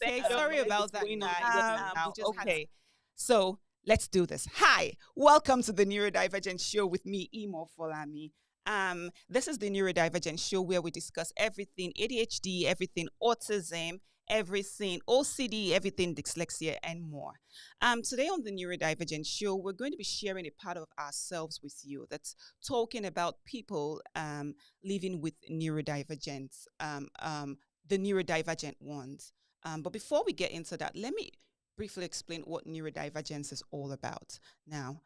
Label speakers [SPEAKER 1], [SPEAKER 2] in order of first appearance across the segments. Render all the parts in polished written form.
[SPEAKER 1] Okay,
[SPEAKER 2] I don't
[SPEAKER 1] sorry
[SPEAKER 2] know if
[SPEAKER 1] about
[SPEAKER 2] it's
[SPEAKER 1] that,
[SPEAKER 2] going on
[SPEAKER 1] guys.
[SPEAKER 2] good
[SPEAKER 1] We
[SPEAKER 2] now.
[SPEAKER 1] just had
[SPEAKER 2] Okay.
[SPEAKER 1] So let's do this. Hi, welcome to the Neurodivergent Show with me, Imo Folami. This is the Neurodivergent Show where we discuss everything ADHD, everything autism, everything OCD, everything dyslexia, and more. Today on the Neurodivergent Show, we're going to be sharing a part of ourselves with you that's talking about people living with neurodivergence, the neurodivergent ones. But before we get into that, let me briefly explain what neurodivergence is all about. Now,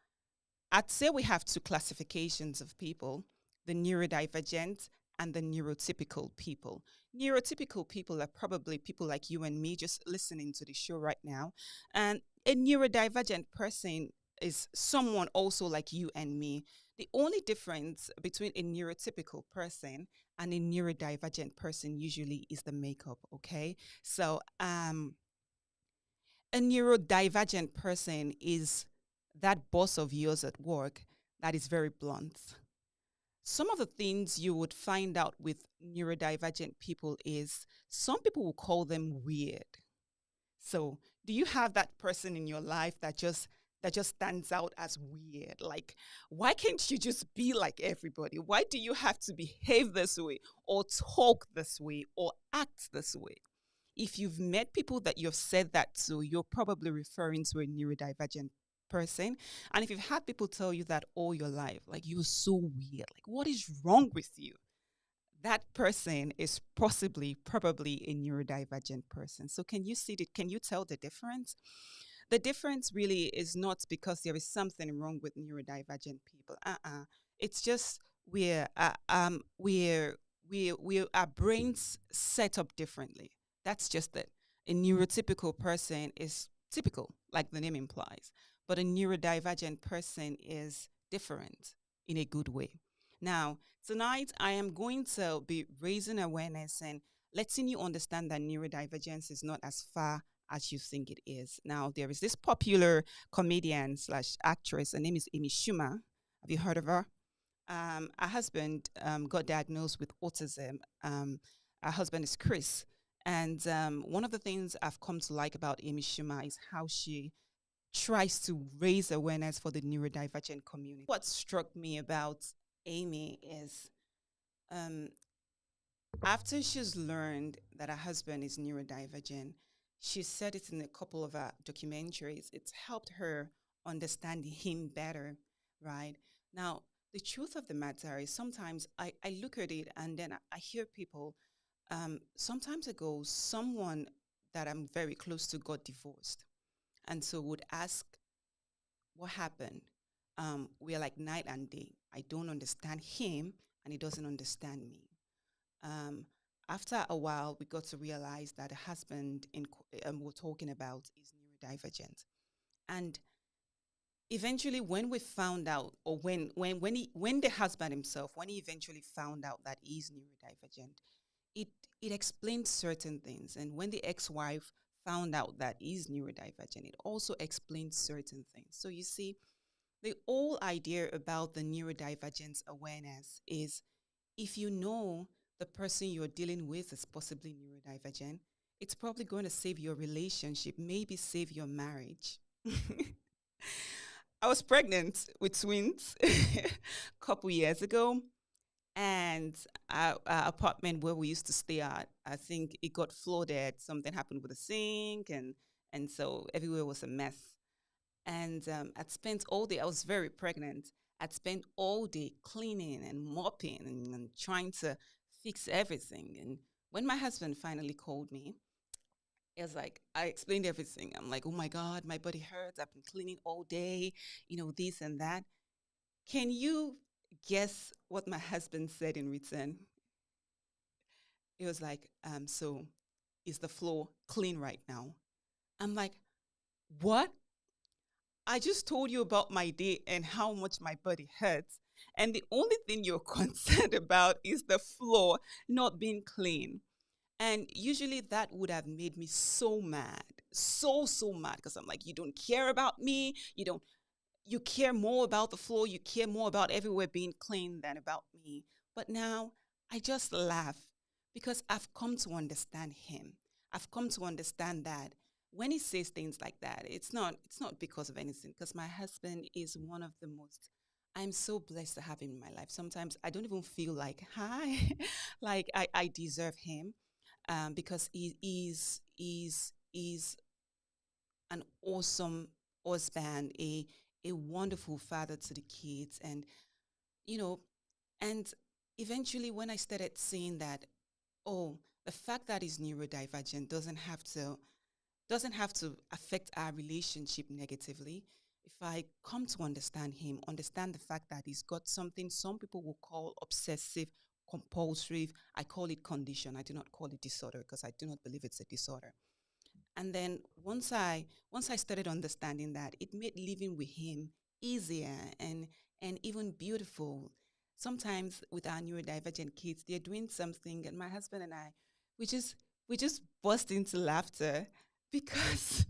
[SPEAKER 1] I'd say we have two classifications of people, the neurodivergent and the neurotypical people. Neurotypical people are probably people like you and me just listening to the show right now. And a neurodivergent person is someone also like you and me. The only difference between a neurotypical person and a neurodivergent person usually is the makeup, okay? So, a neurodivergent person is that boss of yours at work that is very blunt. Some of the things you would find out with neurodivergent people is some people will call them weird. So, do you have that person in your life that just stands out as weird? Like, why can't you just be like everybody? Why do you have to behave this way or talk this way or act this way? If you've met people that you've said that to, you're probably referring to a neurodivergent person. And if you've had people tell you that all your life, like you're so weird, like what is wrong with you? That person is probably a neurodivergent person. So can you see it? Can you tell the difference? The difference really is not because there is something wrong with neurodivergent people. It's just we're our brains set up differently. That's just it. A neurotypical person is typical, like the name implies, but a neurodivergent person is different in a good way. Now, tonight I am going to be raising awareness and letting you understand that neurodivergence is not as far as you think it is. Now, there is this popular comedian slash actress. Her name is Amy Schumer. Have you heard of her? Our husband got diagnosed with autism. Our husband is Chris. And one of the things I've come to like about Amy Schumer is how she tries to raise awareness for the neurodivergent community. What struck me about Amy is um, after she's learned that her husband is neurodivergent, she said it in a couple of documentaries. It's helped her understand him better, right? Now, the truth of the matter is sometimes I look at it and then I hear people, sometimes ago, someone that I'm very close to got divorced. And so would ask, what happened? We are like night and day. I don't understand him and he doesn't understand me. Um, After a while, we got to realize that the husband we're talking about is neurodivergent. And eventually, when we found out, or when the husband himself, when he eventually found out that he's neurodivergent, it it explained certain things. And when the ex-wife found out that he's neurodivergent, it also explained certain things. So you see, the whole idea about the neurodivergence awareness is if you know the person you're dealing with is possibly neurodivergent, it's probably going to save your relationship, maybe save your marriage. I was pregnant with twins a couple years ago, and our apartment where we used to stay at, I think it got flooded. Something happened with the sink, and so everywhere was a mess. And I'd spent all day. I was very pregnant. I'd spent all day cleaning and mopping and trying to fix everything. And when my husband finally called me, it was like I explained everything. I'm like, oh my God, my body hurts. I've been cleaning all day, this and that. Can you guess what my husband said in return? It was like, so is the floor clean right now? I'm like, what? I just told you about my day and how much my body hurts. And the only thing you're concerned about is the floor not being clean. And usually that would have made me so mad, so mad, because I'm like, you don't care about me. You care more about the floor. You care more about everywhere being clean than about me. But now I just laugh because I've come to understand him. I've come to understand that when he says things like that, it's not because of anything. Because my husband is one of the most. I'm so blessed to have him in my life. Sometimes I don't even feel like hi, like I deserve him, because he's an awesome husband, a wonderful father to the kids, and you know, and eventually when I started seeing that, oh, the fact that he's neurodivergent doesn't have to affect our relationship negatively. If I come to understand him, understand the fact that he's got something some people will call obsessive compulsive, I call it condition. I do not call it disorder because I do not believe it's a disorder. And then once I started understanding that, it made living with him easier and even beautiful. Sometimes with our neurodivergent kids, they're doing something, and my husband and I, we just we just burst into laughter because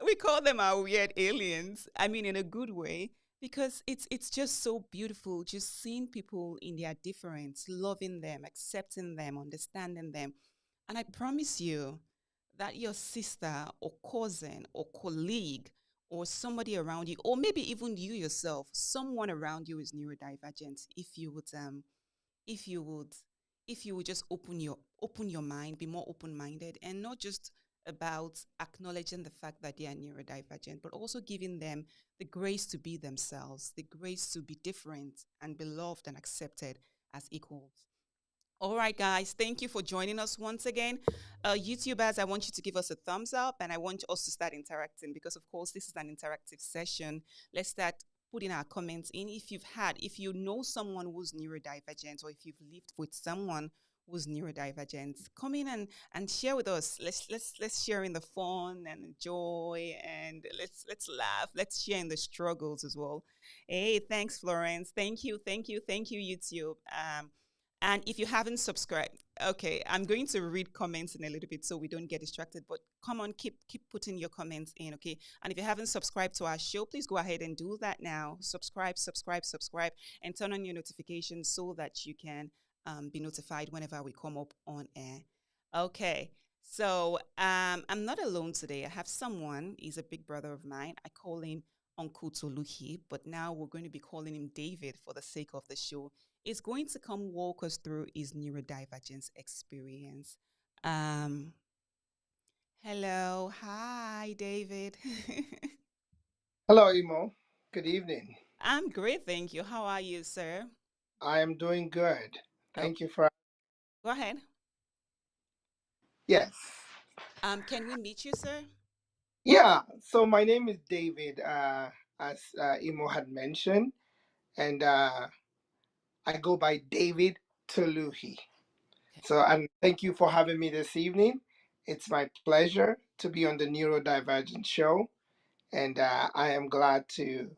[SPEAKER 1] we call them our weird aliens. I mean, in a good way, because it's just so beautiful, just seeing people in their difference, loving them, accepting them, understanding them. And I promise you that your sister or cousin or colleague or somebody around you, or maybe even you yourself, someone around you is neurodivergent. If you would if you would just open your mind, be more open-minded, and not just about acknowledging the fact that they are neurodivergent, but also giving them the grace to be themselves, the grace to be different and be loved and accepted as equals. All right, guys, thank you for joining us once again. YouTubers, I want you to give us a thumbs up, and I want us to start interacting because, of course, this is an interactive session. Let's start putting our comments in. If you know someone who's neurodivergent, or if you've lived with someone who's neurodivergent, come in and share with us. Let's share in the fun and the joy, and let's laugh. Let's share in the struggles as well. Hey, thanks, Florence. Thank you, YouTube. And if you haven't subscribed, okay, I'm going to read comments in a little bit so we don't get distracted. But come on, keep putting your comments in, okay? And if you haven't subscribed to our show, please go ahead and do that now. Subscribe, and turn on your notifications so that you can be notified whenever we come up on air. Okay. So I'm not alone today. I have someone. He's a big brother of mine. I call him Uncle Toluhi, but now we're going to be calling him David for the sake of the show. Is going to come walk us through his neurodivergence experience. Um, Hello, hi, David.
[SPEAKER 2] Hello, Imo. Good evening.
[SPEAKER 1] I'm great, thank you. How are you, sir?
[SPEAKER 2] I am doing good. Thank
[SPEAKER 1] Okay,
[SPEAKER 2] you for.
[SPEAKER 1] go ahead.
[SPEAKER 2] Yes.
[SPEAKER 1] Can we meet you, sir?
[SPEAKER 2] Yeah. So my name is David, as Imo had mentioned, and I go by David Toluhi.
[SPEAKER 1] Okay.
[SPEAKER 2] So, and thank you for having me this evening. It's my pleasure to be on the Neurodivergent show, and I am glad to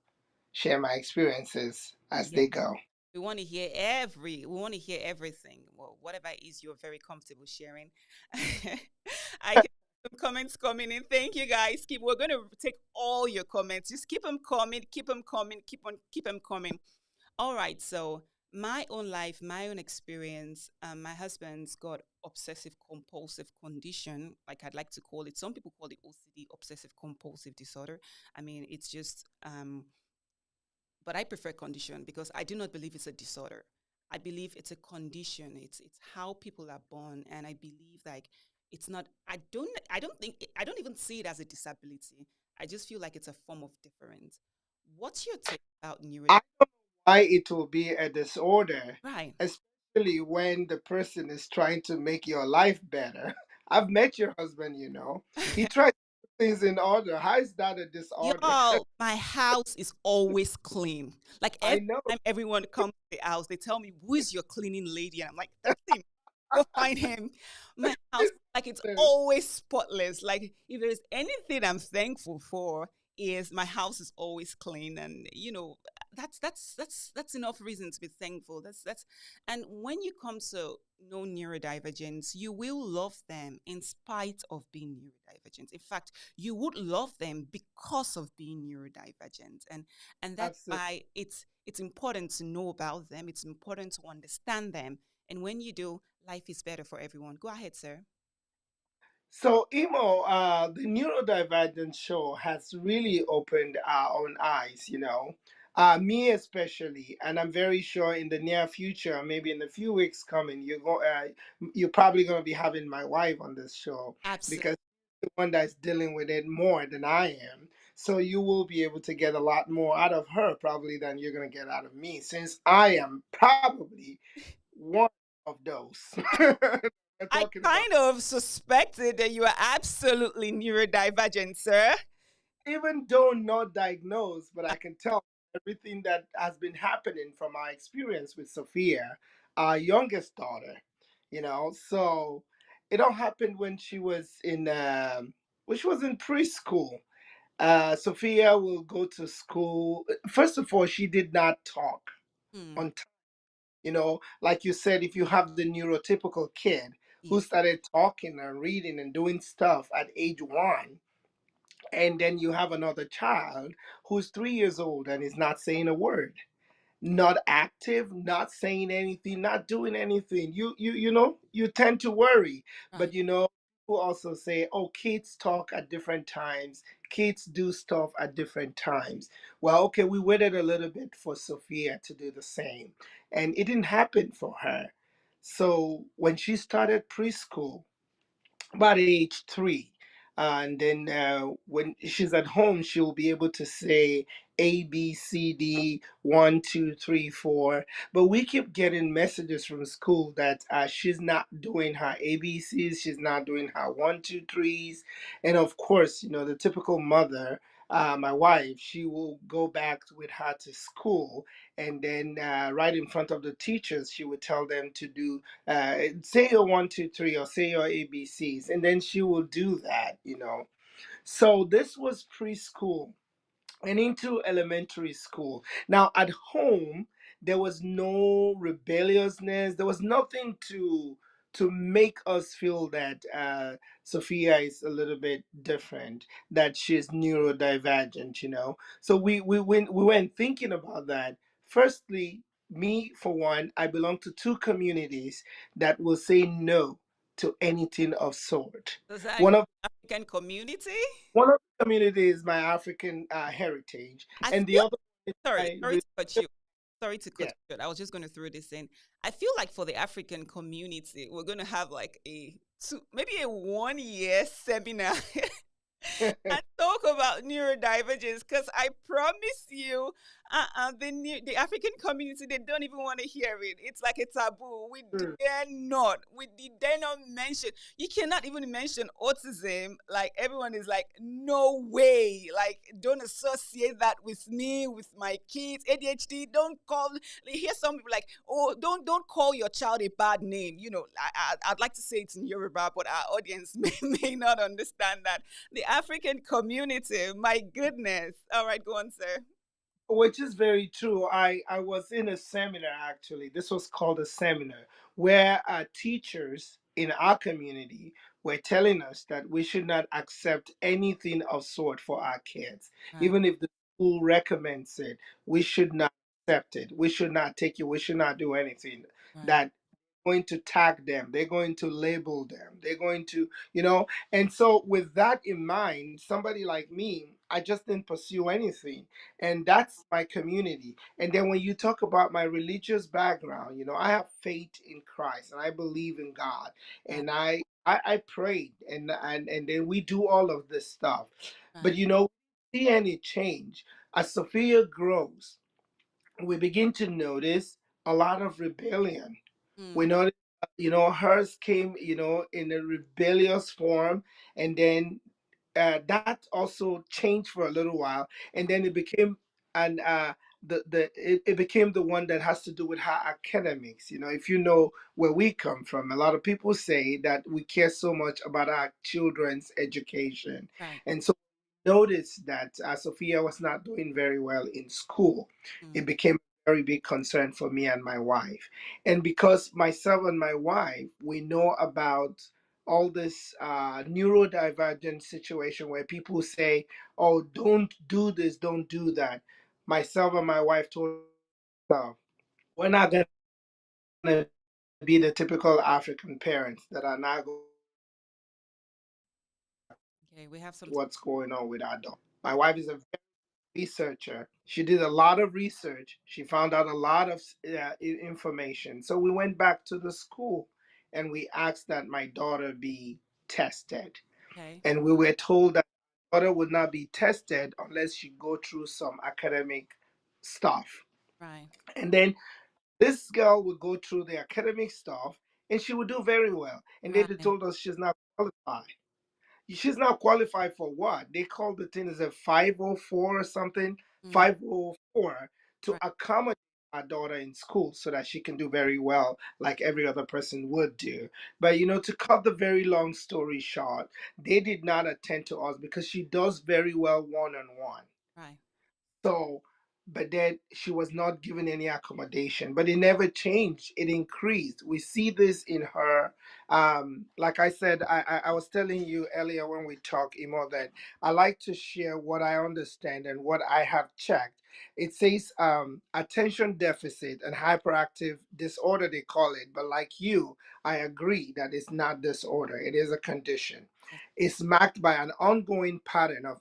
[SPEAKER 2] share my experiences as
[SPEAKER 1] Yeah.
[SPEAKER 2] they go.
[SPEAKER 1] We want to hear everything. Well, whatever it is you're very comfortable sharing. I can see some comments coming in. Thank you guys. We're gonna take all your comments. Just keep them coming, keep them coming. All right, so my own life, my own experience. My husband's got obsessive compulsive condition, like I'd like to call it. Some people call it OCD, obsessive compulsive disorder. I mean, it's just but I prefer condition because I do not believe it's a disorder. I believe it's a condition. It's how people are born, and I believe like it's not. I don't even see it as a disability. I just feel like it's a form of difference. What's your take about neuro?
[SPEAKER 2] I why it will be a disorder,
[SPEAKER 1] Right.
[SPEAKER 2] especially when the person is trying to make your life better. I've met your husband, he tries to put things in order. How is that a disorder?
[SPEAKER 1] Y'all, my house is always clean. Like
[SPEAKER 2] I
[SPEAKER 1] every
[SPEAKER 2] know.
[SPEAKER 1] time everyone comes to the house, they tell me, "Who is your cleaning lady?" And I'm like, "That's him. Go find him." My house, like it's always spotless. Like if there's anything I'm thankful for, is my house is always clean, and that's enough reason to be thankful. That's and when you come to know neurodivergence, you will love them in spite of being neurodivergent. In fact, you would love them because of being neurodivergent, and that's
[SPEAKER 2] Absolutely.
[SPEAKER 1] why it's important to know about them. It's important to understand them, and when you do, life is better for everyone. Go ahead, sir.
[SPEAKER 2] So, Emo, the Neurodivergence show has really opened our own eyes, me especially, and I'm very sure in the near future, maybe in a few weeks coming, you're probably going to be having my wife on this show
[SPEAKER 1] Absolutely.
[SPEAKER 2] because the one that's dealing with it more than I am. So you will be able to get a lot more out of her probably than you're going to get out of me, since I am probably one of those we're
[SPEAKER 1] I
[SPEAKER 2] talking about.
[SPEAKER 1] kind of suspected that you are absolutely neurodivergent, sir.
[SPEAKER 2] Even though not diagnosed, but I can tell everything that has been happening from our experience with Sophia, our youngest daughter. So it all happened when she was in preschool. Sophia will go to school. First of all, she did not talk
[SPEAKER 1] Hmm.
[SPEAKER 2] on time. Like you said, if you have the neurotypical kid who
[SPEAKER 1] Yeah.
[SPEAKER 2] started talking and reading and doing stuff at age 1, and then you have another child who's 3 years old and is not saying a word, not active, not saying anything, not doing anything. You tend to worry.
[SPEAKER 1] Right.
[SPEAKER 2] But people also say, oh, kids talk at different times, kids do stuff at different times. Well, okay, we waited a little bit for Sophia to do the same, and it didn't happen for her. So when she started preschool, about age 3. And then when she's at home, she'll be able to say ABCD 1, 2, 3, 4. But we keep getting messages from school that she's not doing her ABCs, she's not doing her 1, 2, 3s. And of course, the typical mother, my wife, she will go back with her to school, and then right in front of the teachers, she would tell them to do say your 1, 2, 3, or say your ABCs, and then she will do that. So this was preschool and into elementary school. Now at home, there was no rebelliousness. There was nothing to make us feel that Sophia is a little bit different, that she's neurodivergent. So we went thinking about that. Firstly, me for one, I belong to two communities that will say no to anything of sort.
[SPEAKER 1] Does that include
[SPEAKER 2] One of
[SPEAKER 1] African community?
[SPEAKER 2] one of the communities is my African heritage,
[SPEAKER 1] I
[SPEAKER 2] and the
[SPEAKER 1] feel
[SPEAKER 2] other one is
[SPEAKER 1] sorry,
[SPEAKER 2] my
[SPEAKER 1] sorry to cut you. Sorry to cut
[SPEAKER 2] yeah.
[SPEAKER 1] you short. I was just going to throw this in. I feel like for the African community, we're going to have like maybe a 1 year seminar and talk about neurodivergence because I promise you, the African community, they don't even want to hear it. It's like a taboo. We
[SPEAKER 2] Mm.
[SPEAKER 1] dare not. We dare not mention. You cannot even mention autism. Like everyone is like, no way. Like don't associate that with me, with my kids. ADHD. Don't call. You hear some people like, oh, don't call your child a bad name. I'd like to say it's in Yoruba, but our audience may not understand that the African community. My goodness. All right, go on, sir.
[SPEAKER 2] Which is very true. I was in a seminar actually. This was called a seminar where teachers in our community were telling us that we should not accept anything of sort for our kids.
[SPEAKER 1] Right,
[SPEAKER 2] Even if the school recommends it, we should not accept it. We should not take it. We should not do anything
[SPEAKER 1] right,
[SPEAKER 2] that going to tag them. They're going to label them. They're going to. And so with that in mind, somebody like me, I just didn't pursue anything, and that's my community. And then when you talk about my religious background, I have faith in Christ and I believe in God,
[SPEAKER 1] right,
[SPEAKER 2] and I prayed, and then we do all of this stuff. But
[SPEAKER 1] right.
[SPEAKER 2] see any change as Sophia grows, we begin to notice a lot of rebellion. We
[SPEAKER 1] Mm,
[SPEAKER 2] notice, hers came, in a rebellious form, and then that also changed for a little while, and then it became and it became the one that has to do with her academics. If you know where we come from, a lot of people say that we care so much about our children's education,
[SPEAKER 1] right.
[SPEAKER 2] and so noticed that Sophia was not doing very well in school. It
[SPEAKER 1] Mm,
[SPEAKER 2] became a very big concern for me and my wife, and because myself and my wife, we know about all this neurodivergent situation where people say, "Oh, don't do this, don't do that." Myself and my wife told ourselves, we're not going to be the typical African parents that are not going
[SPEAKER 1] Okay, we have some.
[SPEAKER 2] what's going on with our dog. My wife is a researcher. She did a lot of research. She found out a lot of information. So we went back to the school and we asked that my daughter be tested.
[SPEAKER 1] Okay,
[SPEAKER 2] And we were told that my daughter would not be tested unless she go through some academic stuff.
[SPEAKER 1] right,
[SPEAKER 2] And then this girl would go through the academic stuff and she would do very well. And they
[SPEAKER 1] right.
[SPEAKER 2] told us she's not qualified. She's not qualified for what? They called the thing as a 504 or something,
[SPEAKER 1] Mm,
[SPEAKER 2] 504 to
[SPEAKER 1] right,
[SPEAKER 2] accommodate our daughter in school so that she can do very well like every other person would do. But to cut the very long story short, they did not attend to us because she does very well one on one.
[SPEAKER 1] right.
[SPEAKER 2] So, but then she was not given any accommodation. But it never changed. It increased. We see this in her. Like I said, I was telling you earlier when we talked, Imo, that I like to share what I understand and what I have checked. It says attention deficit and hyperactive disorder, they call it. But like you, I agree that it's not disorder, it is a condition.
[SPEAKER 1] Yes,
[SPEAKER 2] It's marked by an ongoing pattern of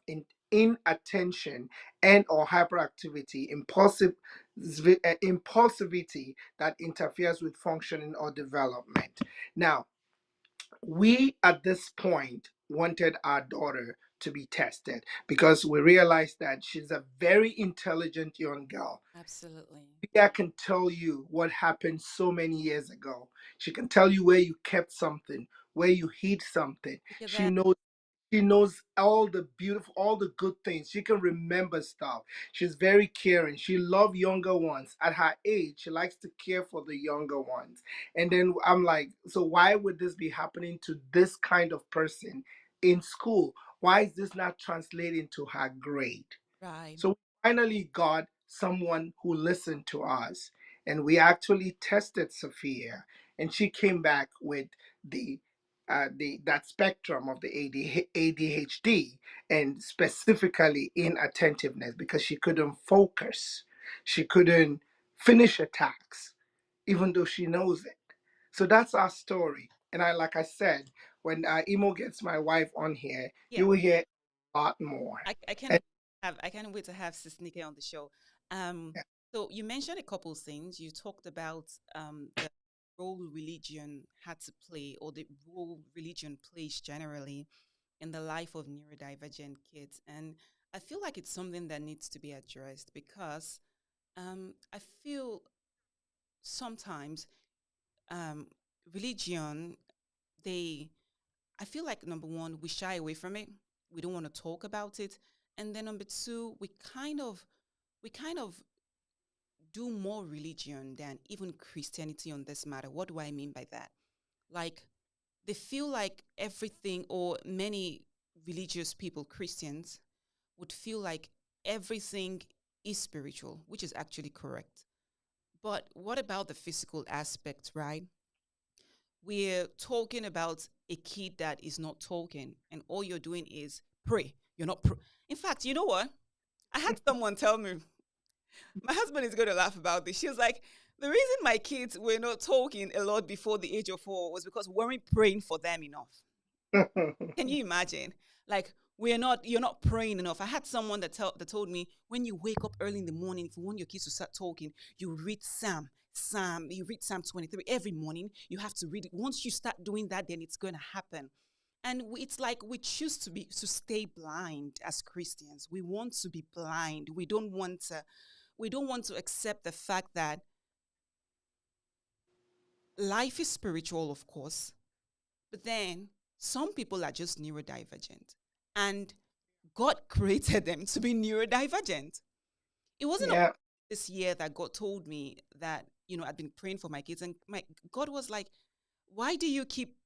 [SPEAKER 2] inattention and or hyperactivity, impulsivity that interferes with functioning or development. Now, we at this point wanted our daughter to be tested because we realized that she's a very intelligent young girl.
[SPEAKER 1] absolutely.
[SPEAKER 2] Leah can tell you what happened so many years ago. She can tell you where you kept something, where you hid something.
[SPEAKER 1] Look at
[SPEAKER 2] She
[SPEAKER 1] that.
[SPEAKER 2] knows she knows all the beautiful, all the good things. She can remember stuff. She's very caring. She loves younger ones. At her age, she likes to care for the younger ones. And then I'm like, so why would this be happening to this kind of person in school? Why is this not translating to her grade?
[SPEAKER 1] Right,
[SPEAKER 2] So we finally got someone who listened to us, and we actually tested Sophia, and she came back with the the that spectrum of the ADHD, and specifically inattentiveness because she couldn't focus, she couldn't finish a task, even though she knows it. So that's our story. And like I said, when Emo gets my wife on here,
[SPEAKER 1] yeah.
[SPEAKER 2] you will hear a lot more.
[SPEAKER 1] I can't
[SPEAKER 2] And
[SPEAKER 1] have I can't wait to have Sis Nikki on the show. Um, so you mentioned a couple of things. You talked about the role religion had to play, or the role religion plays generally in the life of neurodivergent kids, and I feel like it's something that needs to be addressed because I feel sometimes um, religion they I feel like number one, we shy away from it. We don't want to talk about it. And then number two, we kind of do more religion than even Christianity on this matter. What do I mean by that? Like they feel like everything, or many religious people, Christians, would feel like everything is spiritual, which is actually correct. But what about the physical aspect, right? We're talking about a kid that is not talking, and all you're doing is pray. You're not. In fact, you know what? I had someone tell me. My husband is going to laugh about this. She was like, the reason my kids were not talking a lot before the age of 4 was because we weren't praying for them enough. Can you imagine? Like you're not praying enough. I had someone that told me when you wake up early in the morning, if you want your kids to start talking, you read you read Psalm 23 every morning. You have to read it. Once you start doing that, then it's going to happen. And it's like we choose to stay blind as Christians. We want to be blind. We don't want to accept the fact that life is spiritual, of course, but then some people are just neurodivergent. And God created them to be neurodivergent. It wasn't
[SPEAKER 2] yeah.
[SPEAKER 1] this year that God told me that, I'd been praying for my kids. And my God was like, why do you keep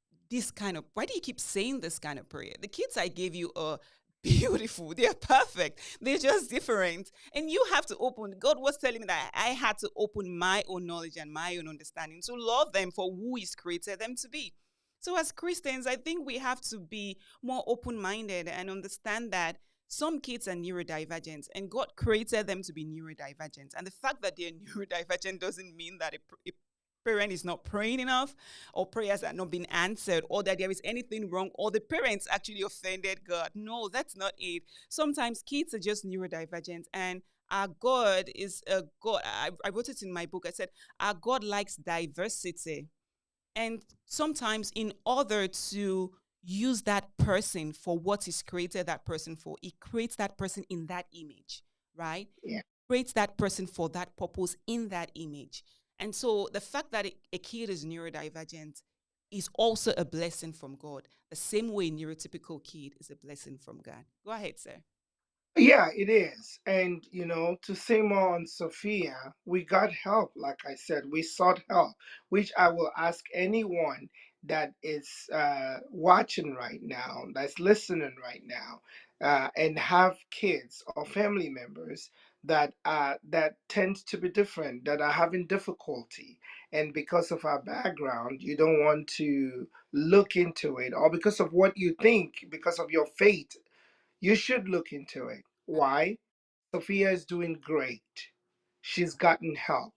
[SPEAKER 1] saying this kind of prayer? The kids I gave you are beautiful. They're perfect. They're just different. And you have to God was telling me that I had to open my own knowledge and my own understanding to love them for who He's created them to be. So, as Christians, I think we have to be more open minded and understand that some kids are neurodivergent and God created them to be neurodivergent. And the fact that they're neurodivergent doesn't mean that a parent is not praying enough, or prayers are not being answered, or that there is anything wrong, or the parents actually offended God. No, that's not it. Sometimes kids are just neurodivergent, and our God is a God. I wrote it in my book. I said, our God likes diversity. And sometimes, in order to use that person for what He's created that person for, He creates that person in that image, right?
[SPEAKER 2] Yeah.
[SPEAKER 1] Creates that person for that purpose in that image. And so the fact that a kid is neurodivergent is also a blessing from God, the same way a neurotypical kid is a blessing from God. Go ahead, sir.
[SPEAKER 2] Yeah, it is. And, to say more on Sophia, we got help. Like I said, we sought help, which I will ask anyone that is watching right now, that's listening right now, and have kids or family members that tend to be different, that are having difficulty. And because of our background, you don't want to look into it, or because of what you think, because of your fate, you should look into it. Why? Sophia is doing great. She's gotten help.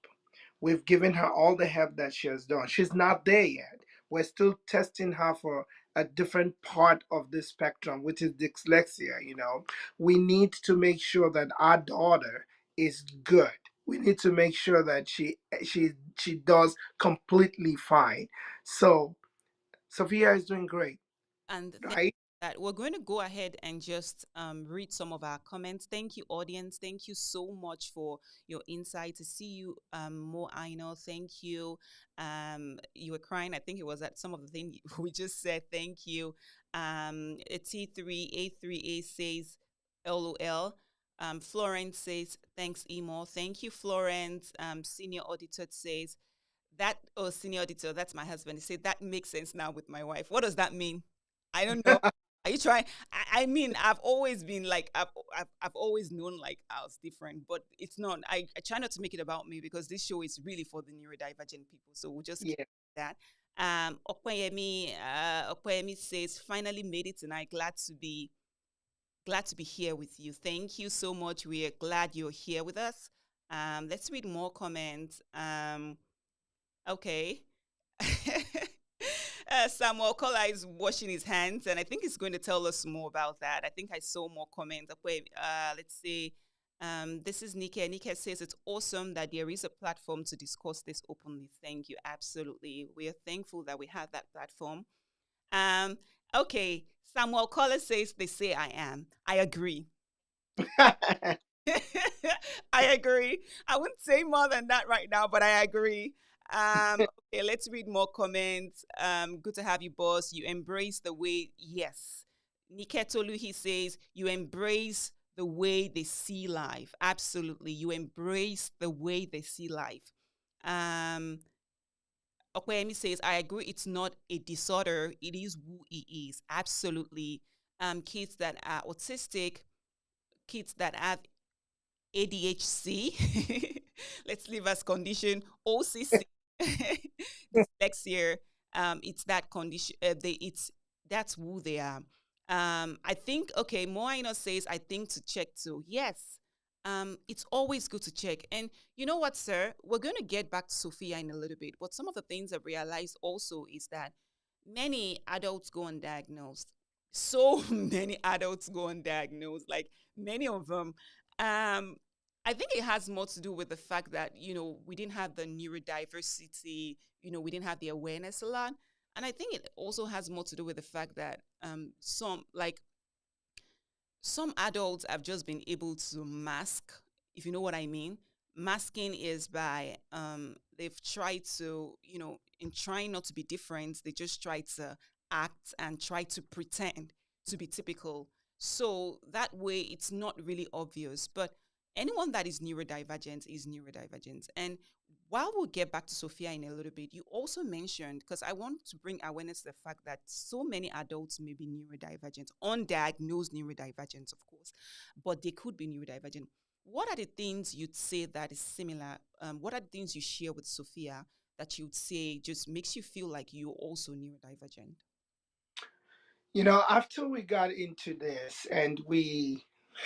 [SPEAKER 2] We've given her all the help that she has done. She's not there yet. We're still testing her for a different part of the spectrum, which is dyslexia. We need to make sure that our daughter is good. We need to make sure that she does completely fine. So Sophia is doing great,
[SPEAKER 1] And thank
[SPEAKER 2] right?
[SPEAKER 1] that we're going to go ahead and just read some of our comments. Thank you, audience. Thank you so much for your insight. To see you more, I know. Thank you. You were crying. I think it was at some of the things we just said. Thank you. A T3A3A says LOL. Florence says, thanks, Emo. Thank you, Florence. Senior auditor says, that, oh, senior auditor, that's my husband. He said, that makes sense now with my wife. What does that mean? I don't know. Are you trying? I mean, I've always been like, I've always known like I was different, but it's not. I try not to make it about me because this show is really for the neurodivergent people. So we'll just keep
[SPEAKER 2] Yeah.
[SPEAKER 1] that. Okwayemi says, finally made it tonight. Glad to be here with you. Thank you so much. We are glad you're here with us. Let's read more comments. Okay. Samuel Kola is washing his hands, and I think he's going to tell us more about that. I think I saw more comments. Okay, let's see. This is Nike. Nike says it's awesome that there is a platform to discuss this openly. Thank you. Absolutely. We are thankful that we have that platform. Um, okay. Samuel Kola says they say I am. I agree. I agree. I wouldn't say more than that right now, but I agree. Okay, let's read more comments. Good to have you, boss. You embrace the way, yes. Niketolu, he says, you embrace the way they see life. Absolutely. You embrace the way they see life. Um, Okwemi says, I agree, it's not a disorder, it is who he is. Absolutely. Kids that are autistic, kids that have ADHD, let's leave as condition, OCC, dyslexia. It's that condition. That's who they are. I think okay. Moina says I think to check too. Yes. It's always good to check. And you know what, sir? We're going to get back to Sophia in a little bit. But some of the things I've realized also is that many adults go undiagnosed. So many adults go undiagnosed. Like many of them. Um, I think it has more to do with the fact that, we didn't have the neurodiversity, we didn't have the awareness a lot. And I think it also has more to do with the fact that some adults have just been able to mask, if you know what I mean. Masking is by they've tried to, in trying not to be different, they just try to act and try to pretend to be typical. So that way it's not really obvious. But anyone that is neurodivergent is neurodivergent. And while we'll get back to Sophia in a little bit, you also mentioned, because I want to bring awareness to the fact that so many adults may be neurodivergent, undiagnosed neurodivergent, of course, but they could be neurodivergent. What are the things you'd say that is similar? What are the things you share with Sophia that you'd say just makes you feel like you're also neurodivergent?
[SPEAKER 2] After we got into this and we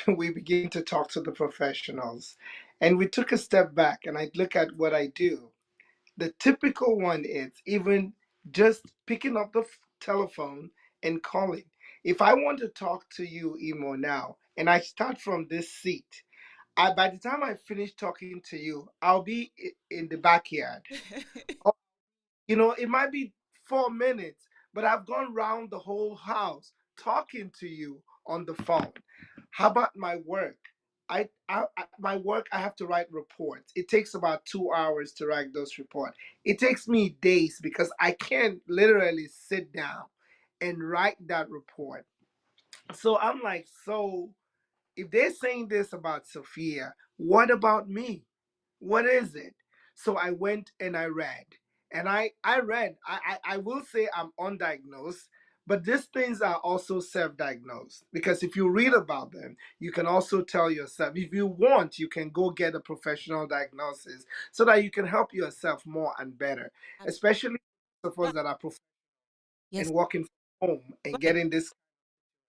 [SPEAKER 2] we began to talk to the professionals and we took a step back and I look at what I do, The typical one is even just picking up the telephone and calling. If I want to talk to you, Emo, now, and I start from this seat, by the time I finish talking to you, I'll be in the backyard. You know, it might be 4 minutes, but I've gone round the whole house talking to you on the phone. How about my work? My work, I have to write reports. It takes about 2 hours to write those reports. It takes me days because I can't literally sit down and write that report. So I'm like, so if they're saying this about Sophia, what about me? What is it? So I went and I read. And I read, I will say I'm undiagnosed, but these things are also self diagnosed. Because if you read about them, you can also tell yourself. If you want, you can go get a professional diagnosis so that you can help yourself more and better,
[SPEAKER 1] Absolutely.
[SPEAKER 2] especially those of us
[SPEAKER 1] Right.
[SPEAKER 2] that are
[SPEAKER 1] Yes.
[SPEAKER 2] and working from home and
[SPEAKER 1] Right.
[SPEAKER 2] getting this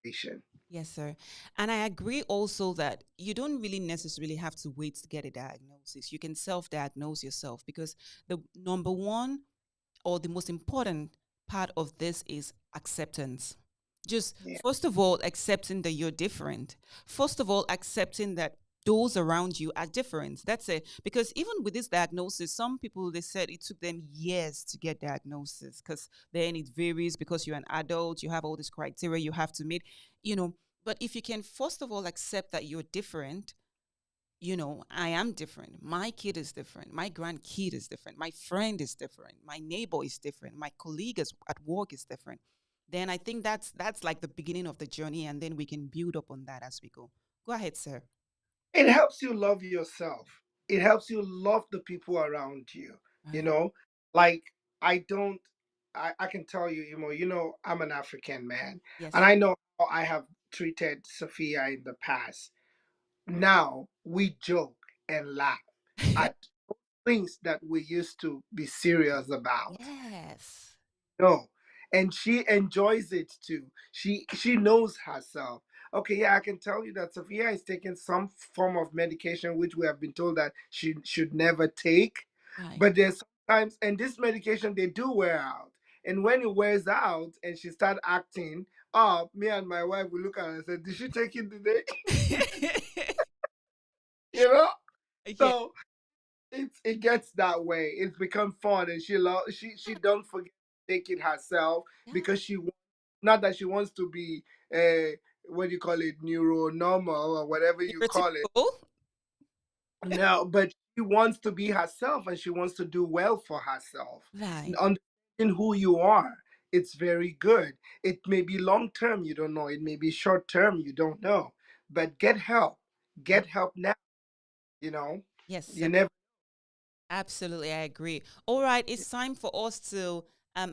[SPEAKER 2] information.
[SPEAKER 1] Yes, sir. And I agree also that you don't really necessarily have to wait to get a diagnosis. You can self diagnose yourself because the number one or the most important part of this is acceptance. Just
[SPEAKER 2] Yeah.
[SPEAKER 1] first of all, accepting that you're different. First of all, accepting that those around you are different. That's it. Because even with this diagnosis, some people they said it took them years to get diagnosis because then it varies because you're an adult, you have all this criteria you have to meet, you know. But if you can first of all accept that you're different, I am different. My kid is different. My grandkid is different. My friend is different. My neighbor is different. My colleague at work is different. Then I think that's like the beginning of the journey, and then we can build up on that as we go. Go ahead, sir.
[SPEAKER 2] It helps you love yourself. It helps you love the people around you. You
[SPEAKER 1] Right.
[SPEAKER 2] know, like I don't. I can tell you, I'm an African man, and
[SPEAKER 1] Yes.
[SPEAKER 2] I know how I have treated Sophia in the past. Now we joke and laugh at things that we used to be serious about.
[SPEAKER 1] Yes.
[SPEAKER 2] No. And she enjoys it too. She knows herself. Okay, yeah, I can tell you that Sophia is taking some form of medication which we have been told that she should never take.
[SPEAKER 1] Right.
[SPEAKER 2] But there's sometimes, and this medication they do wear out. And when it wears out and she start acting up, me and my wife will look at her and say, "Did she take it today?" you know?
[SPEAKER 1] Yeah.
[SPEAKER 2] So it gets that way. It's become fun, and she don't forget to take it herself
[SPEAKER 1] Yeah.
[SPEAKER 2] because not that she wants to be what do you call it, neuronormal or whatever you call it.
[SPEAKER 1] Neurotypical.
[SPEAKER 2] No, but she wants to be herself and she wants to do well for herself.
[SPEAKER 1] Right.
[SPEAKER 2] Understanding who you are, it's very good. It may be long term, you don't know. It may be short term, you don't know. But get help.
[SPEAKER 1] Ab-
[SPEAKER 2] Get help now. You know,
[SPEAKER 1] yes, sir.
[SPEAKER 2] you never.
[SPEAKER 1] Absolutely, I agree. All right, it's time for us to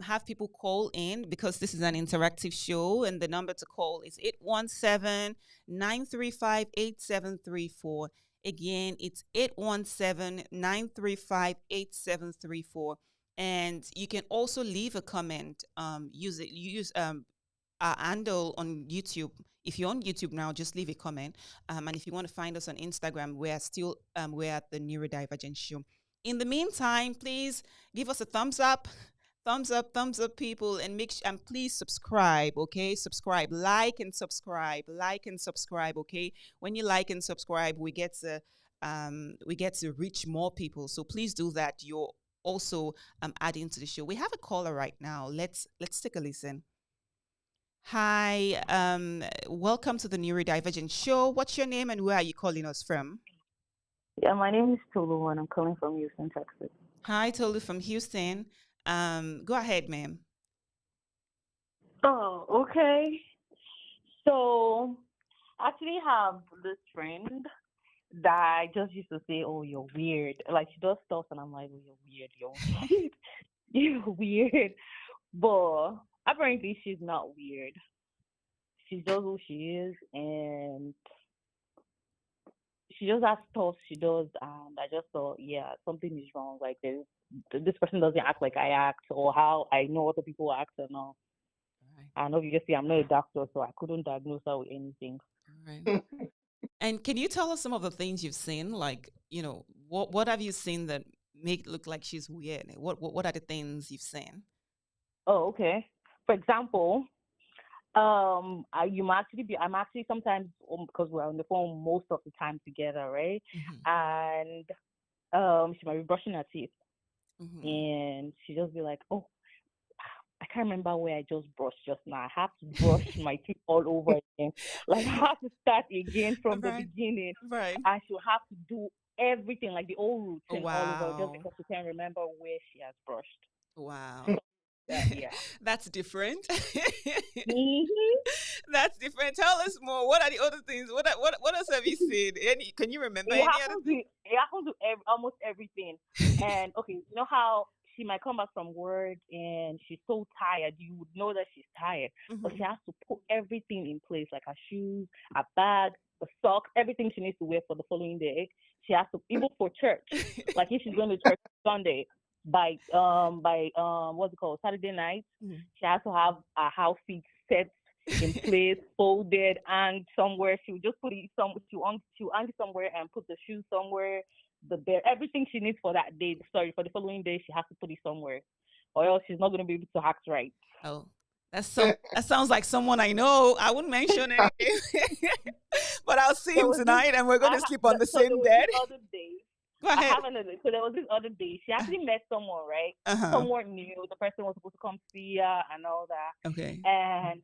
[SPEAKER 1] have people call in because this is an interactive show, and the number to call is 817-935-8734. Again, it's 817-935-8734. And you can also leave a comment. Use our handle on YouTube. If you're on YouTube now, just leave a comment. And if you want to find us on Instagram, we're at the Neurodivergent Show. In the meantime, please give us a thumbs up, people, and and please subscribe. Okay, subscribe, like and subscribe. Okay, when you like and subscribe, we get to reach more people. So please do that. You're also adding to the show. We have a caller right now. Let's take a listen. Hi, welcome to the Neurodivergent Show. What's your name and where are you calling us from?
[SPEAKER 3] Yeah, my name is Tolu and I'm calling from Houston, Texas.
[SPEAKER 1] Hi, Tolu from Houston. Go ahead, ma'am.
[SPEAKER 3] Oh, okay. So I actually have this friend that I just used to say, "Oh, you're weird." Like she does stuff, and I'm like, "Oh, you're weird. You're weird. You're weird." But apparently, she's not weird. She's just who she is, and she just has stuff she does, and I just thought, yeah, something is wrong. Like this person doesn't act like I act, or how I know other people act, and all.
[SPEAKER 1] All right.
[SPEAKER 3] And obviously, I'm not a doctor, so I couldn't diagnose her with anything.
[SPEAKER 1] All right. And can you tell us some of the things you've seen? Like, what have you seen that make it look like she's weird? What are the things you've seen?
[SPEAKER 3] Oh, okay. For example, I'm actually sometimes because we're on the phone most of the time together, right?
[SPEAKER 1] Mm-hmm.
[SPEAKER 3] And she might be brushing her teeth,
[SPEAKER 1] Mm-hmm.
[SPEAKER 3] and she just be like, "Oh, I can't remember where I just brushed just now. I have to brush my teeth all over again. Like I have to start again from the
[SPEAKER 1] Right.
[SPEAKER 3] beginning,
[SPEAKER 1] Right.
[SPEAKER 3] and she'll have to do everything like the old
[SPEAKER 1] Oh,
[SPEAKER 3] routine all over just
[SPEAKER 1] wow.
[SPEAKER 3] because she can't remember where she has brushed."
[SPEAKER 1] Wow.
[SPEAKER 3] Yeah.
[SPEAKER 1] That's different.
[SPEAKER 3] Hmm.
[SPEAKER 1] That's different. Tell us more. What are the other things? What else have you seen? Any? Can you remember any other thing?
[SPEAKER 3] It happens to almost everything. And okay, you know how she might come back from work and she's so tired. You would know that she's tired, but
[SPEAKER 1] Mm-hmm.
[SPEAKER 3] she has to put everything in place, like her shoes, her bag, the socks, everything she needs to wear for the following day. She has to even for church. Like if she's going to church Sunday, by what's it called, Saturday night,
[SPEAKER 1] Mhm.
[SPEAKER 3] she has to have her outfit set in place, folded, and somewhere. She'll just put it she'll hang it somewhere and put the shoes somewhere, the bed, everything she needs for that day. Sorry, for the following day, she has to put it somewhere, or else she's not gonna be able to act right.
[SPEAKER 1] Oh, that sounds like someone I know. I wouldn't mention any name, but I'll see
[SPEAKER 3] There
[SPEAKER 1] him
[SPEAKER 3] was this.
[SPEAKER 1] tonight, and we're going to sleep on the
[SPEAKER 3] So there
[SPEAKER 1] same
[SPEAKER 3] was this
[SPEAKER 1] bed.
[SPEAKER 3] other day.
[SPEAKER 1] Go ahead.
[SPEAKER 3] So there was this other day. She actually met someone, right?
[SPEAKER 1] Uh huh.
[SPEAKER 3] Someone new. The person was supposed to come see her and all that.
[SPEAKER 1] Okay.
[SPEAKER 3] And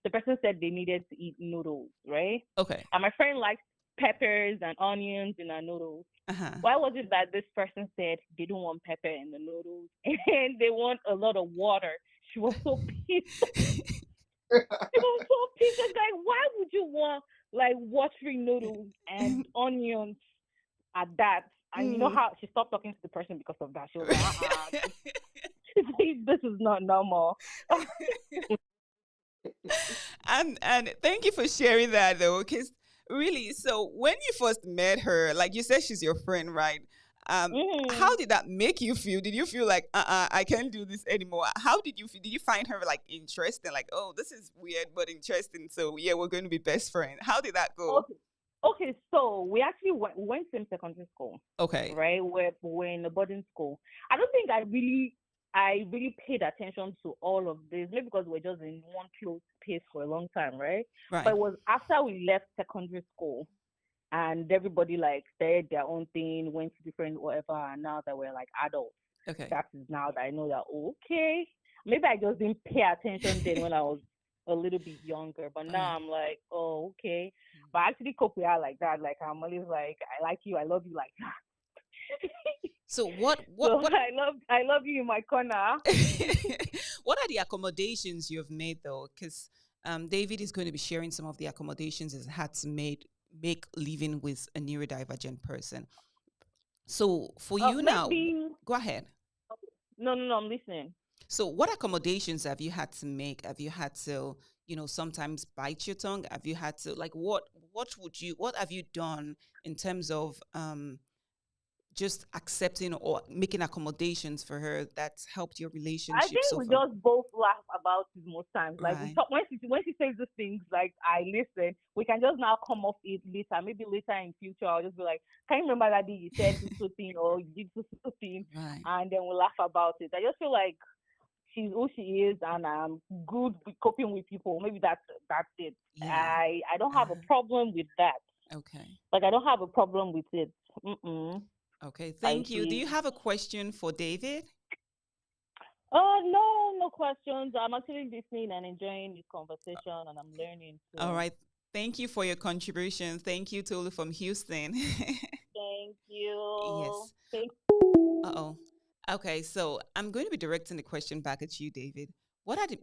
[SPEAKER 3] the person said they needed to eat noodles, right?
[SPEAKER 1] Okay.
[SPEAKER 3] And my friend likes peppers and onions in her noodles.
[SPEAKER 1] Uh huh.
[SPEAKER 3] Why was it that this person said they don't want pepper in the noodles and they want a lot of water? She was so pissed. She was so pissed. It's like, why would you want like watery noodles and onions at that? And you know
[SPEAKER 1] Mm.
[SPEAKER 3] how she stopped talking to the person because of that. She was like, this is not normal.
[SPEAKER 1] And thank you for sharing that though, because really, so when you first met her, like you said, she's your friend, right? How
[SPEAKER 3] Mm.
[SPEAKER 1] did that make you feel? Did you feel like, I can't do this anymore? How did you feel? Did you find her like interesting? Like, oh, this is weird but interesting. So yeah, we're going to be best friends. How did that go?
[SPEAKER 3] Okay. Okay, so we actually went same secondary school,
[SPEAKER 1] Okay.
[SPEAKER 3] right? We're in a boarding school. I don't think I really paid attention to all of this, maybe because we're just in one close space for a long time, right? But
[SPEAKER 1] Right.
[SPEAKER 3] it was after we left secondary school and everybody like did their own thing, went to different whatever, and now that we're like adults,
[SPEAKER 1] Okay.
[SPEAKER 3] that is now that I know that okay, maybe I just didn't pay attention then when I was a little bit younger, but
[SPEAKER 1] All right.
[SPEAKER 3] now I'm like, oh okay. But I actually cope with her like that. Like I'm always like, I like you, I love you like that.
[SPEAKER 1] So what what
[SPEAKER 3] So
[SPEAKER 1] what
[SPEAKER 3] I love you in my corner.
[SPEAKER 1] what are the accommodations you have made though? Because David is going to be sharing some of the accommodations he's had to make living with a neurodivergent person. So for you now,
[SPEAKER 3] Maybe
[SPEAKER 1] go ahead.
[SPEAKER 3] no, I'm listening.
[SPEAKER 1] So what accommodations have you had to make? Have you had to, sometimes bite your tongue? Have you had to like what have you done in terms of just accepting or making accommodations for her that's helped your
[SPEAKER 3] I
[SPEAKER 1] relationship
[SPEAKER 3] think
[SPEAKER 1] so
[SPEAKER 3] we
[SPEAKER 1] far?
[SPEAKER 3] just both laugh about it most times. Like we
[SPEAKER 1] Right.
[SPEAKER 3] talk when she says these things, like I listen. We can just now come off it later. Maybe later in future, I'll just be like, "Can you remember that day you said so thing or you did so thing?"
[SPEAKER 1] Right.
[SPEAKER 3] And then we laugh about it. I just feel like she's who she is, and I'm good with coping with people. Maybe that's it.
[SPEAKER 1] Yeah.
[SPEAKER 3] I don't have a
[SPEAKER 1] Uh,
[SPEAKER 3] problem with that.
[SPEAKER 1] okay.
[SPEAKER 3] Like I don't have a problem with it. Mm-mm.
[SPEAKER 1] Okay.
[SPEAKER 3] I
[SPEAKER 1] Thank you. Do
[SPEAKER 3] see.
[SPEAKER 1] you have a question for David?
[SPEAKER 3] Oh no, no questions. I'm actually listening and enjoying this conversation, and I'm learning
[SPEAKER 1] All
[SPEAKER 3] too.
[SPEAKER 1] right. Thank you for your contribution. Thank you, Tolu from Houston.
[SPEAKER 3] Thank you.
[SPEAKER 1] Yes.
[SPEAKER 3] Thank.
[SPEAKER 1] Uh-oh. Okay, so I'm going to be directing the question back at you, David. What are the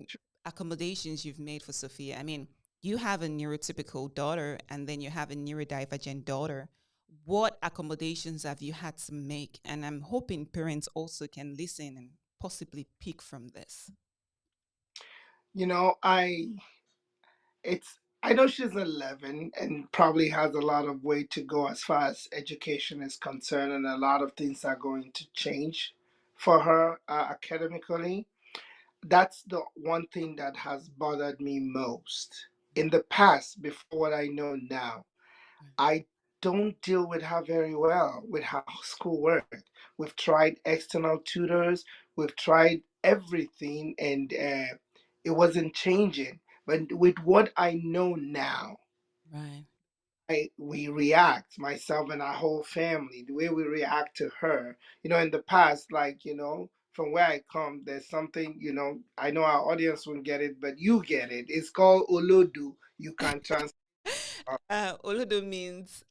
[SPEAKER 1] accommodations you've made for Sophia? I mean, you have a neurotypical daughter and then you have a neurodivergent daughter. What accommodations have you had to make? And I'm hoping parents also can listen and possibly pick from this.
[SPEAKER 2] You know, I know she's 11 and probably has a lot of way to go as far as education is concerned, and a lot of things are going to change for her academically. That's the one thing that has bothered me most. In the past, before what I know now, I don't deal with her very well with her schoolwork. We've tried external tutors, we've tried everything, and it wasn't changing. But with what I know now,
[SPEAKER 1] Right.
[SPEAKER 2] we react, myself and our whole family, the way we react to her. In the past, like, from where I come, there's something, I know our audience won't get it, but you get it. It's called Olodu. You can translate.
[SPEAKER 1] Olodo means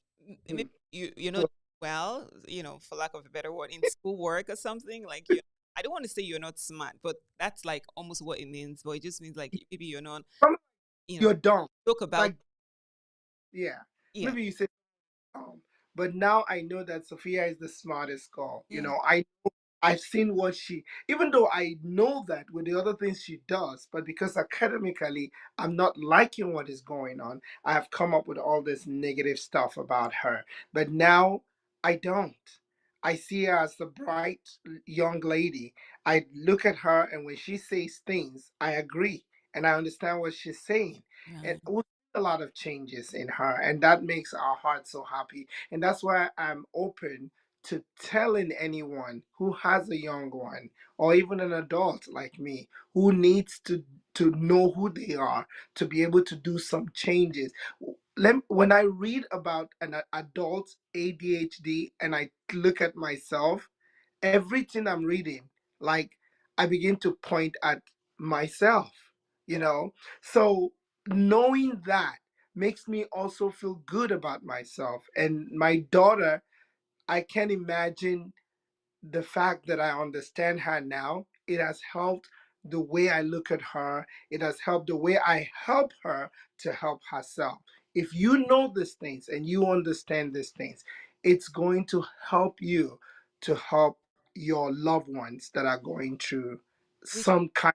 [SPEAKER 1] maybe you're not
[SPEAKER 2] So
[SPEAKER 1] well, for lack of a better word, in schoolwork or something. Like you, I don't want to say you're not smart, but that's like almost what it means. But it just means like maybe you're not, you know,
[SPEAKER 2] you're dumb.
[SPEAKER 1] talk about,
[SPEAKER 2] Like, yeah.
[SPEAKER 1] yeah,
[SPEAKER 2] Maybe you say but now I know that Sophia is the smartest girl.
[SPEAKER 1] yeah,
[SPEAKER 2] I've seen what even though I know that with the other things she does, but because academically I'm not liking what is going on, I have come up with all this negative stuff about her. But now I don't. I see her as the bright young lady. I look at her, and when she says things, I agree and I understand what she's saying. And
[SPEAKER 1] right.
[SPEAKER 2] we see a lot of changes in her, and that makes our heart so happy. And that's why I'm open to telling anyone who has a young one or even an adult like me who needs to know who they are to be able to do some changes. When I read about an adult ADHD and I look at myself, everything I'm reading, like, I begin to point at myself, you know? So knowing that makes me also feel good about myself. And my daughter, I can imagine the fact that I understand her now. It has helped the way I look at her. It has helped the way I help her to help herself. If you know these things and you understand these things, it's going to help you to help your loved ones that are going through
[SPEAKER 1] We
[SPEAKER 2] some kind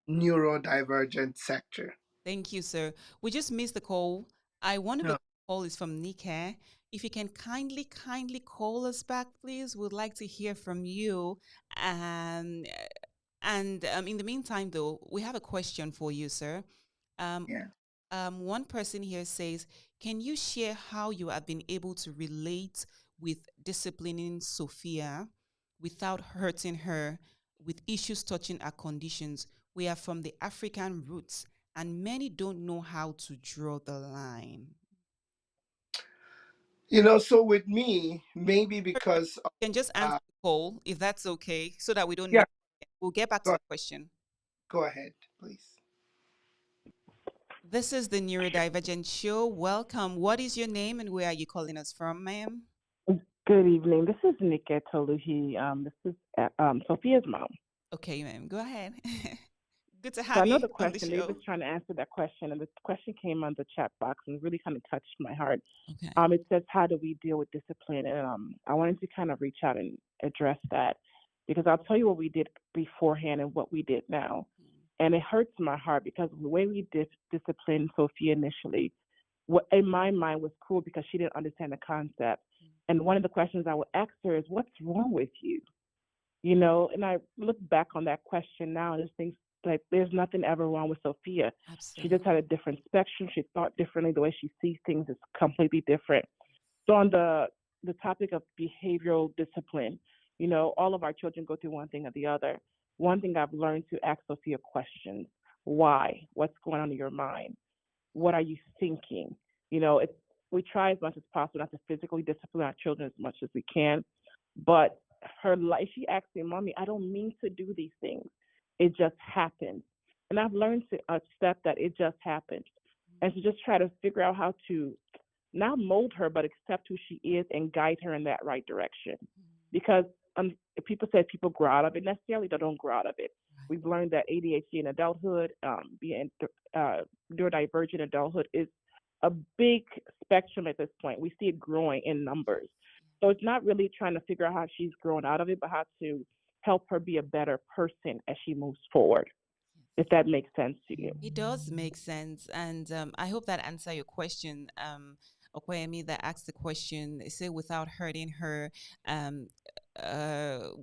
[SPEAKER 2] of neurodivergent sector.
[SPEAKER 1] Thank you, sir. We just missed the call. I want to
[SPEAKER 2] No.
[SPEAKER 1] believe the call is from Nika. If you can kindly call us back, please. We'd like to hear from you. Um, and in the meantime, though, we have a question for you, sir. Um,
[SPEAKER 2] Yeah.
[SPEAKER 1] one person here says, can you share how you have been able to relate with disciplining Sophia without hurting her with issues touching her conditions? We are from the African roots, and many don't know how to draw the line.
[SPEAKER 2] So with me, maybe because,
[SPEAKER 1] You can just answer
[SPEAKER 2] uh,
[SPEAKER 1] the call if that's okay, so that we don't
[SPEAKER 2] yeah,
[SPEAKER 1] need. We'll get back to
[SPEAKER 2] go,
[SPEAKER 1] the question.
[SPEAKER 2] go ahead, please.
[SPEAKER 1] This is the Neurodivergent Show. Welcome. What is your name and where are you calling us from, ma'am?
[SPEAKER 4] Good evening. This is Nika Toluhi. This is Sophia's mom.
[SPEAKER 1] Okay, ma'am. Go ahead. Good to
[SPEAKER 4] So I
[SPEAKER 1] have
[SPEAKER 4] know
[SPEAKER 1] you
[SPEAKER 4] the
[SPEAKER 1] on the
[SPEAKER 4] question. They was
[SPEAKER 1] show.
[SPEAKER 4] trying to answer that question, and the question came on the chat box and really kind of touched my heart.
[SPEAKER 1] Okay.
[SPEAKER 4] It says, "How do we deal with discipline?" And I wanted to kind of reach out and address that because I'll tell you what we did beforehand and what we did now, and it hurts my heart because the way we disciplined Sophia initially, what in my mind was cool because she didn't understand the concept. And one of the questions I would ask her is, "What's wrong with you?" And I look back on that question now and just think like there's nothing ever wrong with Sophia. She just had
[SPEAKER 1] Absolutely.
[SPEAKER 4] a different spectrum. She thought differently. The way she sees things is completely different. So on the topic of behavioral discipline, all of our children go through one thing or the other. One thing I've learned to ask Sophia questions. Why? What's going on in your mind? What are you thinking? It's we try as much as possible not to physically discipline our children as much as we can, but her life, she asked me, "Mommy, I don't mean to do these things. It just happens." And I've learned to accept that it just happens and to just try to figure out how to not mold her, but accept who she is and guide her in that right direction. Because people say people grow out of it. Necessarily, they don't grow out of it. We've learned that ADHD in adulthood, being neurodivergent adulthood, is a big spectrum at this point. We see it growing in numbers. So it's not really trying to figure out how she's grown out of it, but how to help her be a better person as she moves forward, if that makes sense to you.
[SPEAKER 1] It does make sense, and I hope that answer your question. Okoyemi that asked the question, say without hurting her, um,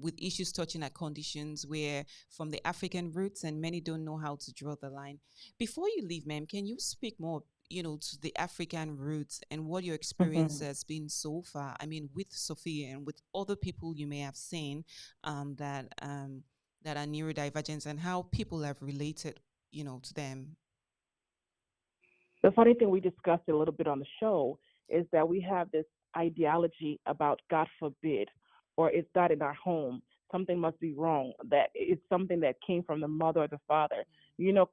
[SPEAKER 1] with issues touching her conditions, where from the African roots, and many don't know how to draw the line. Before you leave, ma'am, can you speak more to the African roots and what your experience
[SPEAKER 4] Hmm.
[SPEAKER 1] has been so far. I mean, with Sophia and with other people you may have seen that are neurodivergent, and how people have related, to them.
[SPEAKER 4] The funny thing we discussed a little bit on the show is that we have this ideology about God forbid, or it's not in our home. Something must be wrong. That it's something that came from the mother or the father.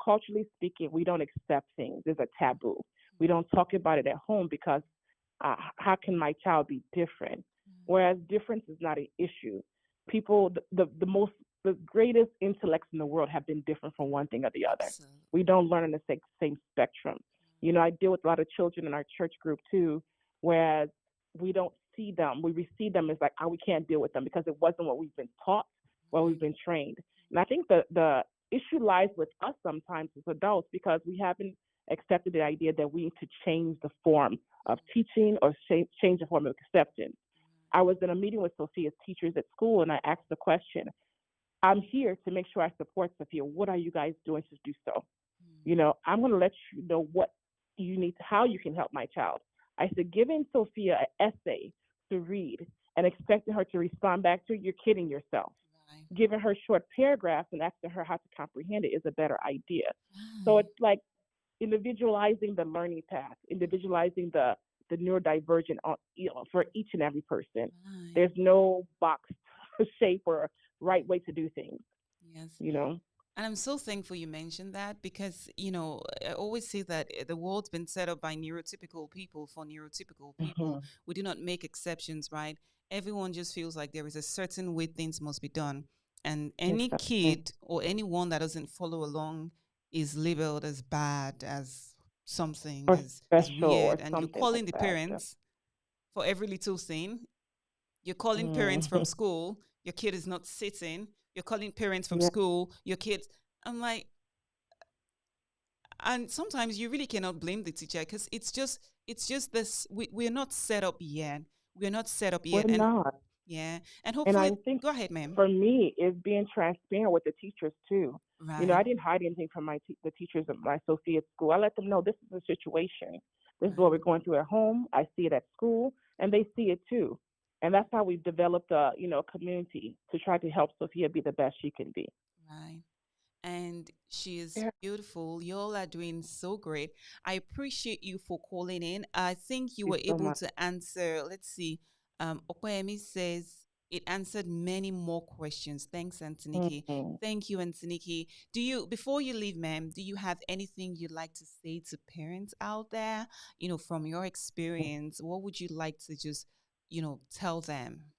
[SPEAKER 4] Culturally speaking, we don't accept things. There's a taboo. We don't talk about it at home because how can my child be different? Whereas difference is not an issue. People, the greatest intellects in the world have been different from one thing or the other.
[SPEAKER 1] Absolutely.
[SPEAKER 4] We don't learn on the same spectrum. I deal with a lot of children in our church group too, whereas we don't see them. We receive them as like, oh, we can't deal with them because it wasn't what we've been taught, what we've
[SPEAKER 1] Right.
[SPEAKER 4] been trained. And I think the issue lies with us sometimes as adults because we haven't accepted the idea that we need to change the form of teaching or change the form of acceptance. I was in a meeting with Sophia's teachers at school and I asked the question, I'm here to make sure I support Sophia. What are you guys doing to do so? I'm going to let you know what you need, how you can help my child. I said, giving Sophia an essay to read and expecting her to respond back to it, you're kidding yourself.
[SPEAKER 1] Right.
[SPEAKER 4] Giving her short paragraphs and asking her how to comprehend it is a better idea. So
[SPEAKER 1] Right.
[SPEAKER 4] it's like individualizing the learning path, individualizing the neurodivergent for each and every person.
[SPEAKER 1] Right.
[SPEAKER 4] There's no box shape or right way to do things,
[SPEAKER 1] Yes.
[SPEAKER 4] you know.
[SPEAKER 1] And I'm so thankful you mentioned that because, I always say that the world's been set up by neurotypical people for neurotypical people.
[SPEAKER 4] Hmm.
[SPEAKER 1] We do not make exceptions, right? Everyone just feels like there is a certain way things must be done. And any
[SPEAKER 4] Exactly.
[SPEAKER 1] kid or anyone that doesn't follow along is labeled as bad, as something,
[SPEAKER 4] Or
[SPEAKER 1] as
[SPEAKER 4] special or
[SPEAKER 1] weird. And you're
[SPEAKER 4] something like
[SPEAKER 1] calling the
[SPEAKER 4] that. Yeah.
[SPEAKER 1] parents for every little thing. You're calling parents from
[SPEAKER 4] Mm.
[SPEAKER 1] school, your kid is not sitting. You're calling parents from
[SPEAKER 4] Yeah.
[SPEAKER 1] school, your kids. I'm like, and sometimes you really cannot blame the teacher because it's just this. We're not set up yet. We're not set up
[SPEAKER 4] We're
[SPEAKER 1] yet, and
[SPEAKER 4] not.
[SPEAKER 1] yeah, and
[SPEAKER 4] And
[SPEAKER 1] hopefully,
[SPEAKER 4] I think
[SPEAKER 1] go ahead, ma'am.
[SPEAKER 4] for me, is being transparent with the teachers too.
[SPEAKER 1] Right,
[SPEAKER 4] I didn't hide anything from the teachers at my Sophia school. I let them know this is the situation. This is what
[SPEAKER 1] right,
[SPEAKER 4] we're going through at home. I see it at school, and they see it too. And that's how we've developed a community to try to help Sophia be the best she can be.
[SPEAKER 1] right. And she is
[SPEAKER 2] Yeah.
[SPEAKER 1] beautiful. Y'all are doing so great. I appreciate you for calling in. I think you
[SPEAKER 4] Thank
[SPEAKER 1] were
[SPEAKER 4] you so
[SPEAKER 1] able
[SPEAKER 4] much.
[SPEAKER 1] to answer. Let's see. Okoyemi says it answered many more questions. Thanks, Antoniki.
[SPEAKER 4] Mm-hmm.
[SPEAKER 1] Thank you, Antoniki. Before you leave, ma'am, do you have anything you'd like to say to parents out there? From your experience, what would you like to just, tell them?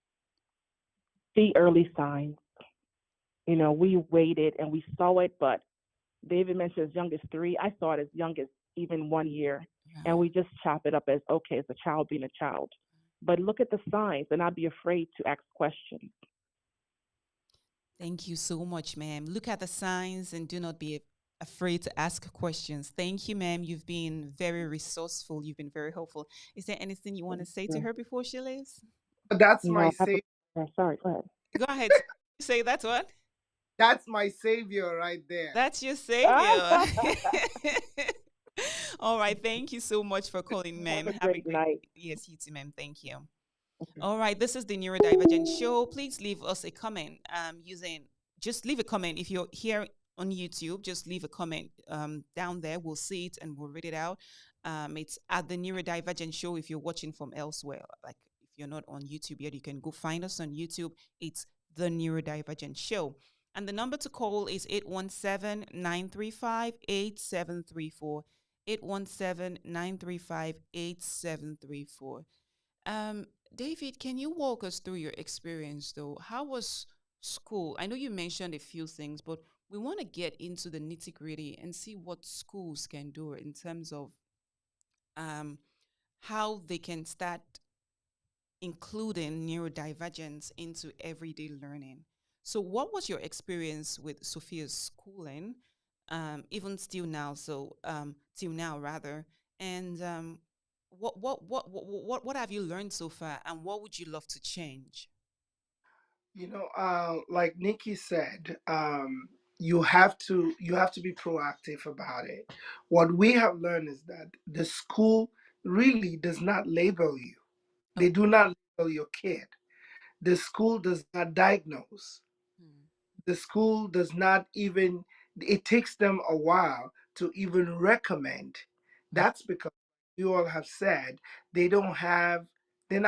[SPEAKER 4] See early signs. We waited and we saw it, but David mentioned as young as 3. I saw it as young as even 1 year. And
[SPEAKER 1] Right.
[SPEAKER 4] we just chop it up as okay, it's a child being a child. But look at the signs and not be afraid to ask questions.
[SPEAKER 1] Thank you so much, ma'am. Look at the signs and do not be afraid to ask questions. Thank you, ma'am. You've been very resourceful. You've been very helpful. Is there anything you want to say to
[SPEAKER 4] Yeah.
[SPEAKER 1] her before she leaves?
[SPEAKER 2] That's my
[SPEAKER 4] No, I have
[SPEAKER 2] sa-
[SPEAKER 4] sorry, go ahead.
[SPEAKER 1] Go ahead. Say that's what?
[SPEAKER 2] that's my savior right there.
[SPEAKER 1] That's your savior. All right. Thank you so much for calling,
[SPEAKER 4] Have
[SPEAKER 1] ma'am.
[SPEAKER 4] a
[SPEAKER 1] Have a
[SPEAKER 4] great
[SPEAKER 1] great,
[SPEAKER 4] night.
[SPEAKER 1] yes, you too, ma'am. Thank you.
[SPEAKER 4] Okay.
[SPEAKER 1] All right, this is the Neurodivergent Show. Please leave us a comment using, just leave a comment. If you're here on YouTube, just leave a comment down there. We'll see it and we'll read it out. It's at the Neurodivergent Show if you're watching from elsewhere. Like if you're not on YouTube yet, you can go find us on YouTube. It's the Neurodivergent Show. And the number to call is 817-935-8734. 817-935-8734. Um, David, can you walk us through your experience though? How was school? I know you mentioned a few things, but we want to get into the nitty gritty and see what schools can do in terms of um, how they can start including neurodivergence into everyday learning. So, what was your experience with Sophia's schooling, even still now? Till now rather, and what have you learned so far, and what would you love to change?
[SPEAKER 2] Like Nikki said, you have to be proactive about it. What we have learned is that the school really does not label you. They
[SPEAKER 1] Oh.
[SPEAKER 2] do not label your kid. The school does not diagnose.
[SPEAKER 1] Mm.
[SPEAKER 2] The school does not even, it takes them a while to even recommend.
[SPEAKER 1] Right.
[SPEAKER 2] That's because you all have said they don't have, they're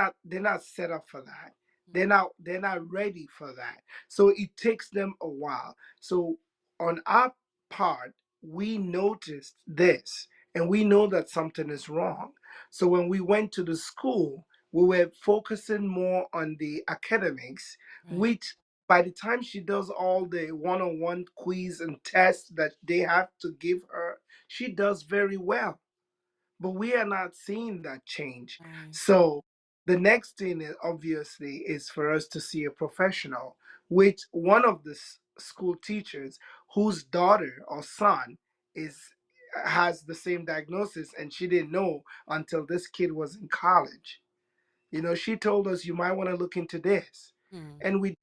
[SPEAKER 2] not set up for that. They're not ready for that. So it takes them a while. So on our part, we noticed this and we know that something is wrong. So when we went to the school, we were focusing more on the academics,
[SPEAKER 1] Right.
[SPEAKER 2] which by the time she does all the one-on-one quiz and tests that they have to give her, she does very well. But we are not seeing that change.
[SPEAKER 1] Right.
[SPEAKER 2] So the next thing is obviously is for us to see a professional, which one of the school teachers whose daughter or son is has the same diagnosis, and she didn't know until this kid was in college. She told us you might want to look into this.
[SPEAKER 1] Mm.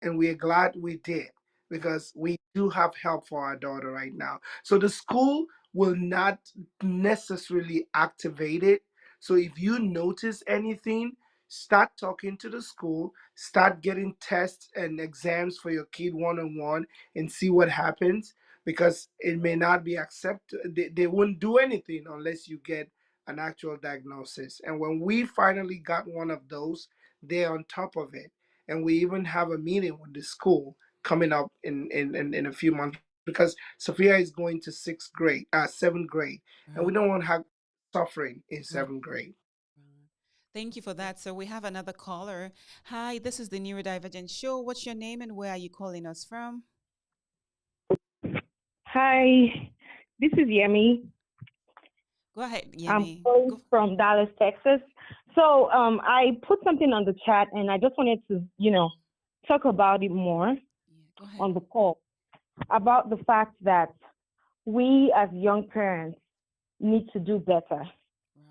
[SPEAKER 2] And we're glad we did,
[SPEAKER 1] Right.
[SPEAKER 2] because we do have help for our daughter right now. So the school will not necessarily activate it. So if you notice anything, start talking to the school, start getting tests and exams for your kid one on one, and see what happens, because it may not be accepted. They wouldn't do anything unless you get an actual diagnosis. And when we finally got one of those, they're on top of it, and we even have a meeting with the school coming up in a few months, because Sophia is going to seventh grade, and we
[SPEAKER 1] Right.
[SPEAKER 2] don't want her suffering in
[SPEAKER 1] Right.
[SPEAKER 2] seventh grade.
[SPEAKER 1] Right. Thank you for that. So we have another caller. Hi, this is the Neurodivergent Show. What's your name and where are you calling us from?
[SPEAKER 5] Hi, this is Yemi.
[SPEAKER 1] Go ahead,
[SPEAKER 5] I'm
[SPEAKER 1] Yemi.
[SPEAKER 5] calling
[SPEAKER 1] Go.
[SPEAKER 5] from Dallas, Texas. So I put something on the chat, and I just wanted to, talk about it more
[SPEAKER 1] Yeah, go ahead.
[SPEAKER 5] on the call about the fact that we as young parents need to do better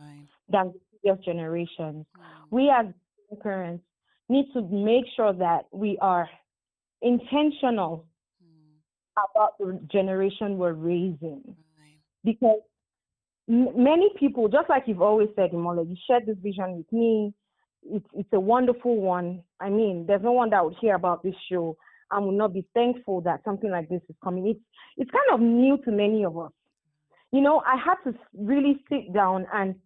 [SPEAKER 1] Right.
[SPEAKER 5] than the previous generations.
[SPEAKER 1] Mm.
[SPEAKER 5] We as young parents need to make sure that we are intentional
[SPEAKER 1] Mm.
[SPEAKER 5] about the generation we're raising,
[SPEAKER 1] Right.
[SPEAKER 5] because many people, just like you've always said, Imola, you shared this vision with me. It's a wonderful one. I mean, there's no one that would hear about this show and would not be thankful that something like this is coming. It's kind of new to many of us. I had to really sit down and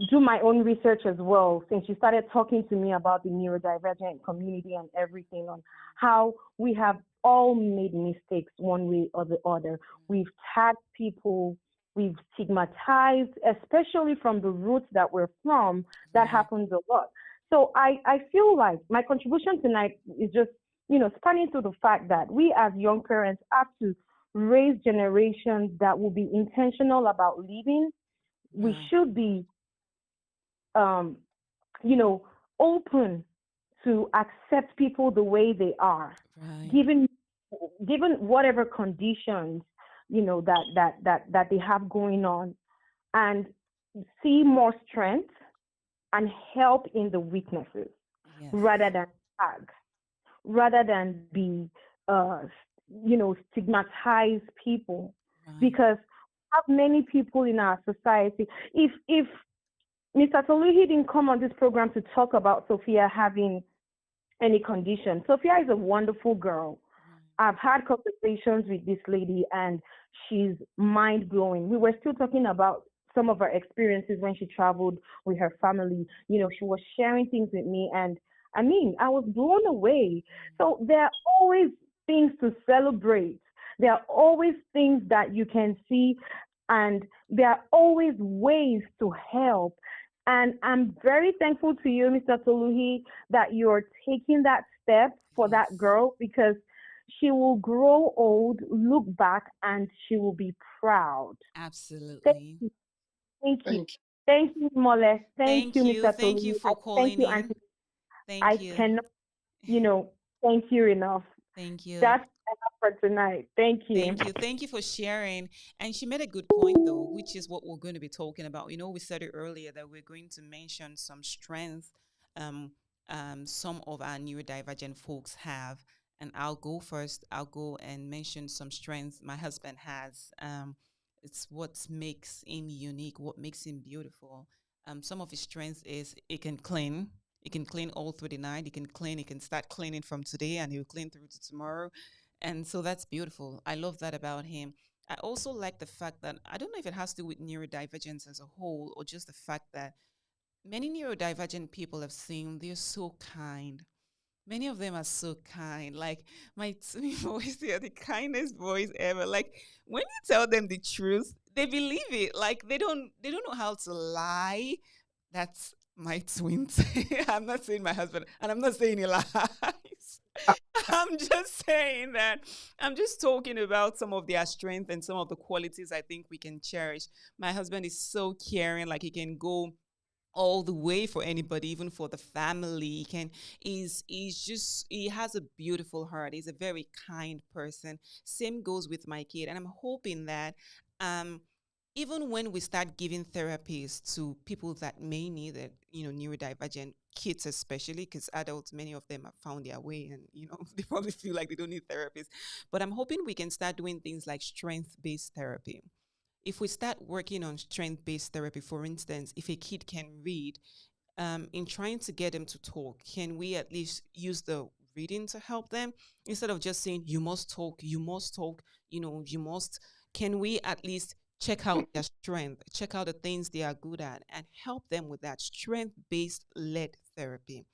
[SPEAKER 5] do my own research as well, since you started talking to me about the neurodivergent community and everything, on how we have all made mistakes one way or the other. We've tagged people, we've stigmatized, especially from the roots that we're from. That
[SPEAKER 1] Right.
[SPEAKER 5] happens a lot. So I feel like my contribution tonight is just, spanning through the fact that we as young parents have to raise generations that will be intentional about living. We
[SPEAKER 1] Right.
[SPEAKER 5] should be um, you know, open to accept people the way they are,
[SPEAKER 1] Right.
[SPEAKER 5] given given whatever conditions that they have going on, and see more strength and help in the weaknesses
[SPEAKER 1] Yes.
[SPEAKER 5] rather than tag, rather than be uh, stigmatize people,
[SPEAKER 1] Right.
[SPEAKER 5] because we have many people in our society. If Mr. Toluhi didn't come on this program to talk about Sophia having any condition. Sophia is a wonderful girl.
[SPEAKER 1] Right.
[SPEAKER 5] I've had conversations with this lady, and she's mind blowing. We were still talking about some of her experiences when she traveled with her family. She was sharing things with me, and I mean, I was blown away. So there are always things to celebrate. There are always things that you can see, and there are always ways to help. And I'm very thankful to you, Mr. Toluhi, that you're taking that step for
[SPEAKER 1] Yes.
[SPEAKER 5] that girl, because she will grow old, look back, and she will be proud. Thank
[SPEAKER 1] Absolutely.
[SPEAKER 5] you. Thank you.
[SPEAKER 2] Thank you.
[SPEAKER 5] Thank you, Mole. Thank
[SPEAKER 1] Thank
[SPEAKER 5] you,
[SPEAKER 1] you.
[SPEAKER 5] Mr.
[SPEAKER 1] Thank you
[SPEAKER 5] Toluhi.
[SPEAKER 1] for
[SPEAKER 5] Thank
[SPEAKER 1] calling
[SPEAKER 5] you,
[SPEAKER 1] in.
[SPEAKER 5] Auntie.
[SPEAKER 1] Thank
[SPEAKER 5] I
[SPEAKER 1] you.
[SPEAKER 5] cannot, thank you enough.
[SPEAKER 1] Thank you.
[SPEAKER 5] That's enough for tonight. Thank you.
[SPEAKER 1] Thank you. Thank you for sharing. And she made a good point, though, which is what we're going to be talking about. We said it earlier that we're going to mention some strengths um, some of our neurodivergent folks have. And I'll go first. I'll go and mention some strengths my husband has. It's what makes him unique, what makes him beautiful. Some of his strengths is he can clean. He can clean all through the night. He can clean. He can start cleaning from today, and he'll clean through to tomorrow. And so that's beautiful. I love that about him. I also like the fact that I don't know if it has to do with neurodivergence as a whole or just the fact that many neurodivergent people have seen they're so kind. Many of them are so kind. Like my twin boys, they are the kindest boys ever. Like when you tell them the truth, they believe it. Like they don't know how to lie. That's my twins. I'm not saying my husband, and I'm not saying he lies. I'm just saying that I'm just talking about some of their strength and some of the qualities I think we can cherish. My husband is so caring, like he can go all the way for anybody, even for the family. He's just he has a beautiful heart. He's a very kind person. Same goes with my kid. And I'm hoping that um even when we start giving therapies to people that may need it, neurodivergent kids especially, because adults, many of them have found their way and they probably feel like they don't need therapists. But I'm hoping we can start doing things like strength-based therapy. If we start working on strength based therapy, for instance, if a kid can read, in trying to get them to talk, can we at least use the reading to help them instead of just saying, you must talk, you must? Can we at least check out their strength, check out the things they are good at, and help them with that strength based led therapy?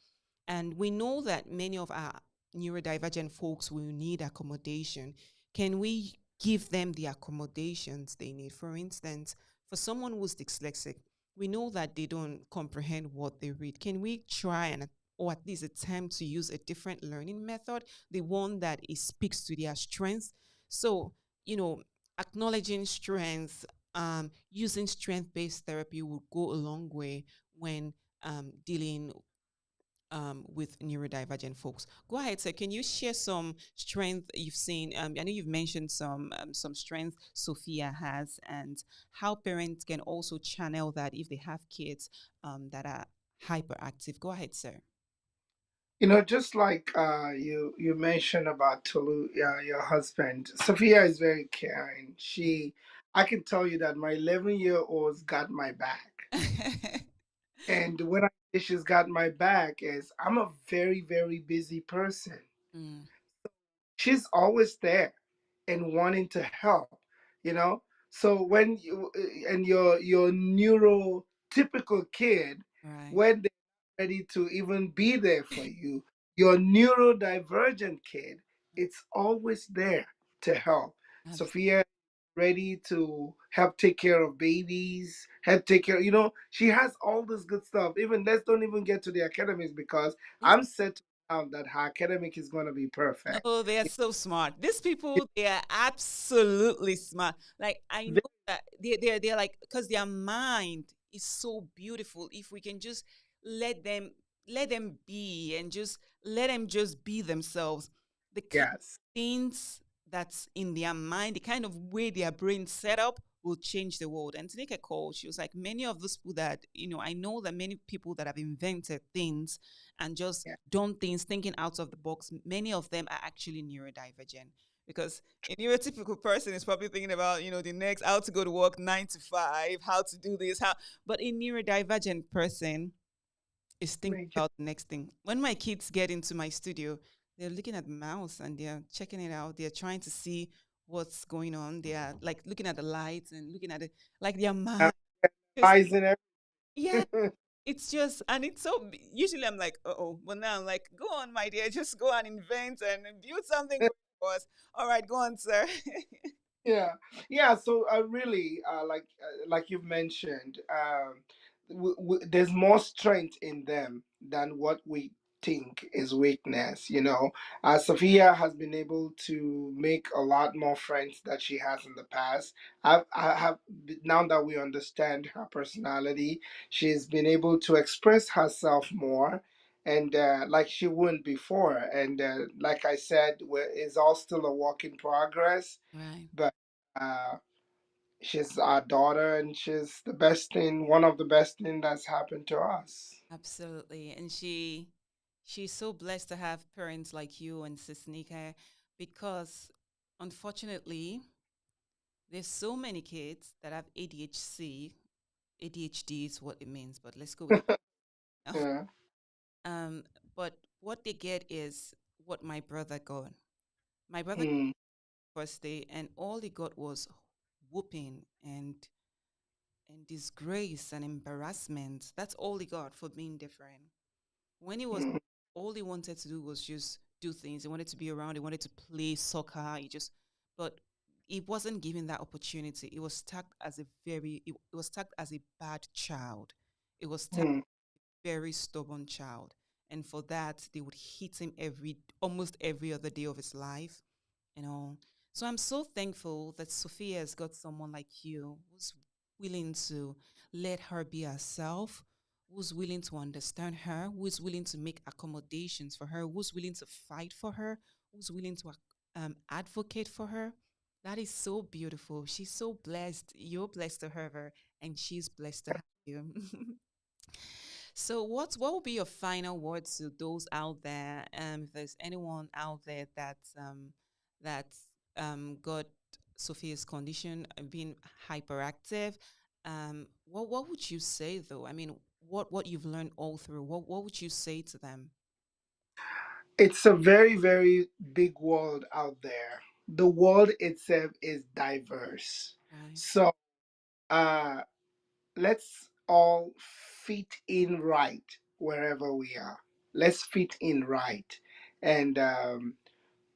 [SPEAKER 1] And we know that many of our neurodivergent folks will need accommodation. Can we give them the accommodations they need? For instance, for someone who's dyslexic, we know that they don't comprehend what they read. Can we try and or at least attempt to use a different learning method, the one that it speaks to their strengths? So, you know, acknowledging strengths, using strength-based therapy will go a long way when dealing with neurodivergent folks. Go ahead, sir. Can you share some strength you've seen? I know you've mentioned some strength Sophia has, and how parents can also channel that if they have kids that are hyperactive. Go ahead, sir.
[SPEAKER 2] Just like you mentioned about Tolu, your husband, Sophia is very caring. I can tell you that my 11-year-old's got my back. And when I say she's got my back is I'm a very, very busy person.
[SPEAKER 1] Mm,
[SPEAKER 2] She's always there and wanting to help, you know. So when you and your neurotypical kid,
[SPEAKER 1] right.
[SPEAKER 2] when they're ready to even be there for you, your neurodivergent kid, it's always there to help.
[SPEAKER 1] Abs-
[SPEAKER 2] Sophia ready to help take care of babies, help take care, she has all this good stuff. Even let's don't even get to the academics because I'm set down that her academic is going to be perfect.
[SPEAKER 1] Oh, they are so smart. These people, they are absolutely smart. Like I know that they're like because their mind is so beautiful. If we can just let them let them be and just let them just be themselves, the kind of
[SPEAKER 2] Yes.
[SPEAKER 1] things that's in their mind, the kind of way their brain set up will change the world. And to make a call, she was like, many of those people that, I know that many people that have invented things and just
[SPEAKER 2] Yeah.
[SPEAKER 1] done things thinking out of the box, many of them are actually neurodivergent. Because a neurotypical person is probably thinking about, the next how to go to work 9 to 5, how to do this, how. But a neurodivergent person is thinking
[SPEAKER 2] Make it-
[SPEAKER 1] about the next thing. When my kids get into my studio, they're looking at the mouse and they're checking it out. They're trying to see what's going on. They are like looking at the lights and looking at it, like their mind. Just
[SPEAKER 2] Eyes and
[SPEAKER 1] yeah,
[SPEAKER 2] everything.
[SPEAKER 1] it's just, and it's so. Usually, I'm like, oh, but now I'm like, go on, my dear, just go and invent and build something great for us. All right, go on, sir.
[SPEAKER 2] Yeah, yeah. So really, like you've mentioned, there's more strength in them than what we think is weakness. Sophia has been able to make a lot more friends that she has in the past. I have now that we understand her personality, she's been able to express herself more. And like she wouldn't before, and like I said, it's all still a work in progress,
[SPEAKER 1] Right,
[SPEAKER 2] but uh, she's our daughter, and she's the best thing, one of the best thing that's happened to us.
[SPEAKER 1] absolutely, and she She's so blessed to have parents like you and Sis Nika because unfortunately, there's so many kids that have ADHD. ADHD is what it means, but let's go with it.
[SPEAKER 2] Yeah.
[SPEAKER 1] Um, but what they get is what my brother got. My brother
[SPEAKER 2] Mm,
[SPEAKER 1] first day, and all he got was whooping and disgrace and embarrassment. That's all he got for being different. When he was
[SPEAKER 2] mm,
[SPEAKER 1] all he wanted to do was just do things. He wanted to be around. He wanted to play soccer. But he wasn't given that opportunity. It was tagged as it was tagged as a bad child. It was tagged
[SPEAKER 2] mm,
[SPEAKER 1] very stubborn child. And for that, they would hit him almost every other day of his life, you know. So I'm so thankful that Sophia has got someone like you who's willing to let her be herself, who's willing to understand her, who's willing to make accommodations for her, who's willing to fight for her, who's willing to advocate for her. That is so beautiful. She's so blessed. You're blessed to have her, and she's blessed to have you. So, what will be your final words to those out there? If there's anyone out there that got Sophia's condition and being hyperactive, what would you say though? I mean, what you've learned all through, what would you say to them?
[SPEAKER 2] it's a very, very big world out there. The world itself is diverse.
[SPEAKER 1] Right.
[SPEAKER 2] So uh, let's all fit in right wherever we are. Let's fit in right. And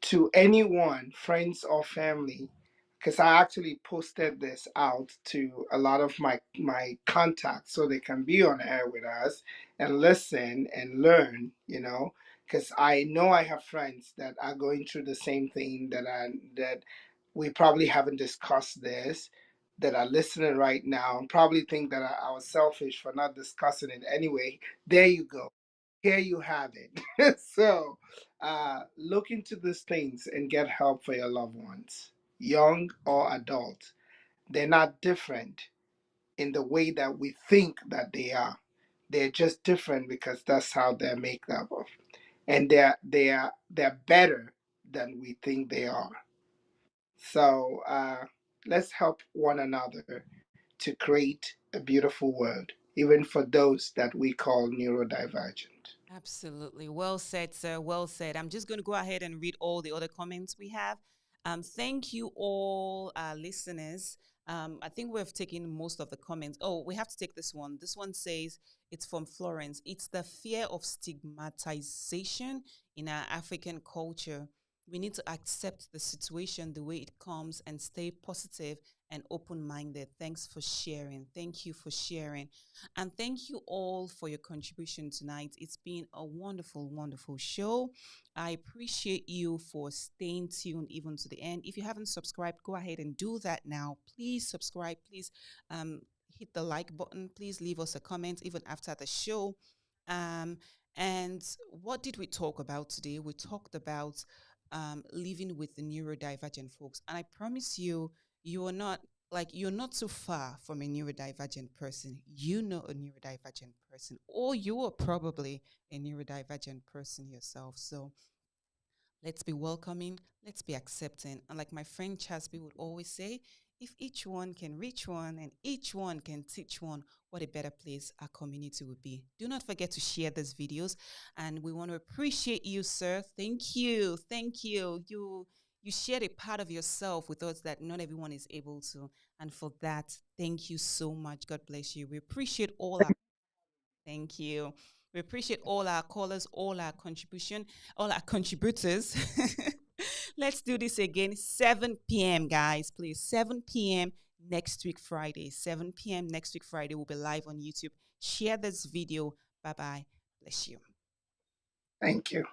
[SPEAKER 2] to anyone, friends or family, because I actually posted this out to a lot of my contacts so they can be on air with us and listen and learn, because I know I have friends that are going through the same thing that we probably haven't discussed this, that are listening right now and probably think that I was selfish for not discussing it anyway. There you go. Here you have it. So look into these things and get help for your loved ones, young or adult. They're not different in the way that we think that they are. They're just different because that's how they're made up of, and they're better than we think they are. So let's help one another to create a beautiful world, even for those that we call neurodivergent.
[SPEAKER 1] Absolutely. Well said, sir. Well said. I'm just going to go ahead and read all the other comments we have. Thank you, all our listeners. I think we've taken most of the comments. Oh, we have to take this one. This one says it's from Florence. It's the fear of stigmatization in our African culture. We need to accept the situation the way it comes and stay positive and open minded. Thanks for sharing. Thank you for sharing. And thank you all for your contribution tonight. It's been a wonderful, wonderful show. I appreciate you for staying tuned even to the end. If you haven't subscribed, go ahead and do that now. Please subscribe. Please um, hit the like button. Please leave us a comment even after the show. Um, and what did we talk about today? We talked about living with the neurodivergent folks. And I promise you, you are not you're not too far from a neurodivergent person. You know a neurodivergent person, or you are probably a neurodivergent person yourself. So let's be welcoming, let's be accepting. And like my friend Chasby would always say, if each one can reach one and each one can teach one, what a better place our community would be. Do not forget to share these videos. And we want to appreciate you, sir. Thank you. Thank you. You shared a part of yourself with us that not everyone is able to. And for that, thank you so much. God bless you. We appreciate all our thank you. We appreciate all our callers, all our contribution, all our contributors. Let's do this again. 7 p.m., guys, please. 7 p.m. next week, Friday. 7 p.m. next week, Friday. We'll be live on YouTube. Share this video. Bye bye. Bless you.
[SPEAKER 2] Thank you.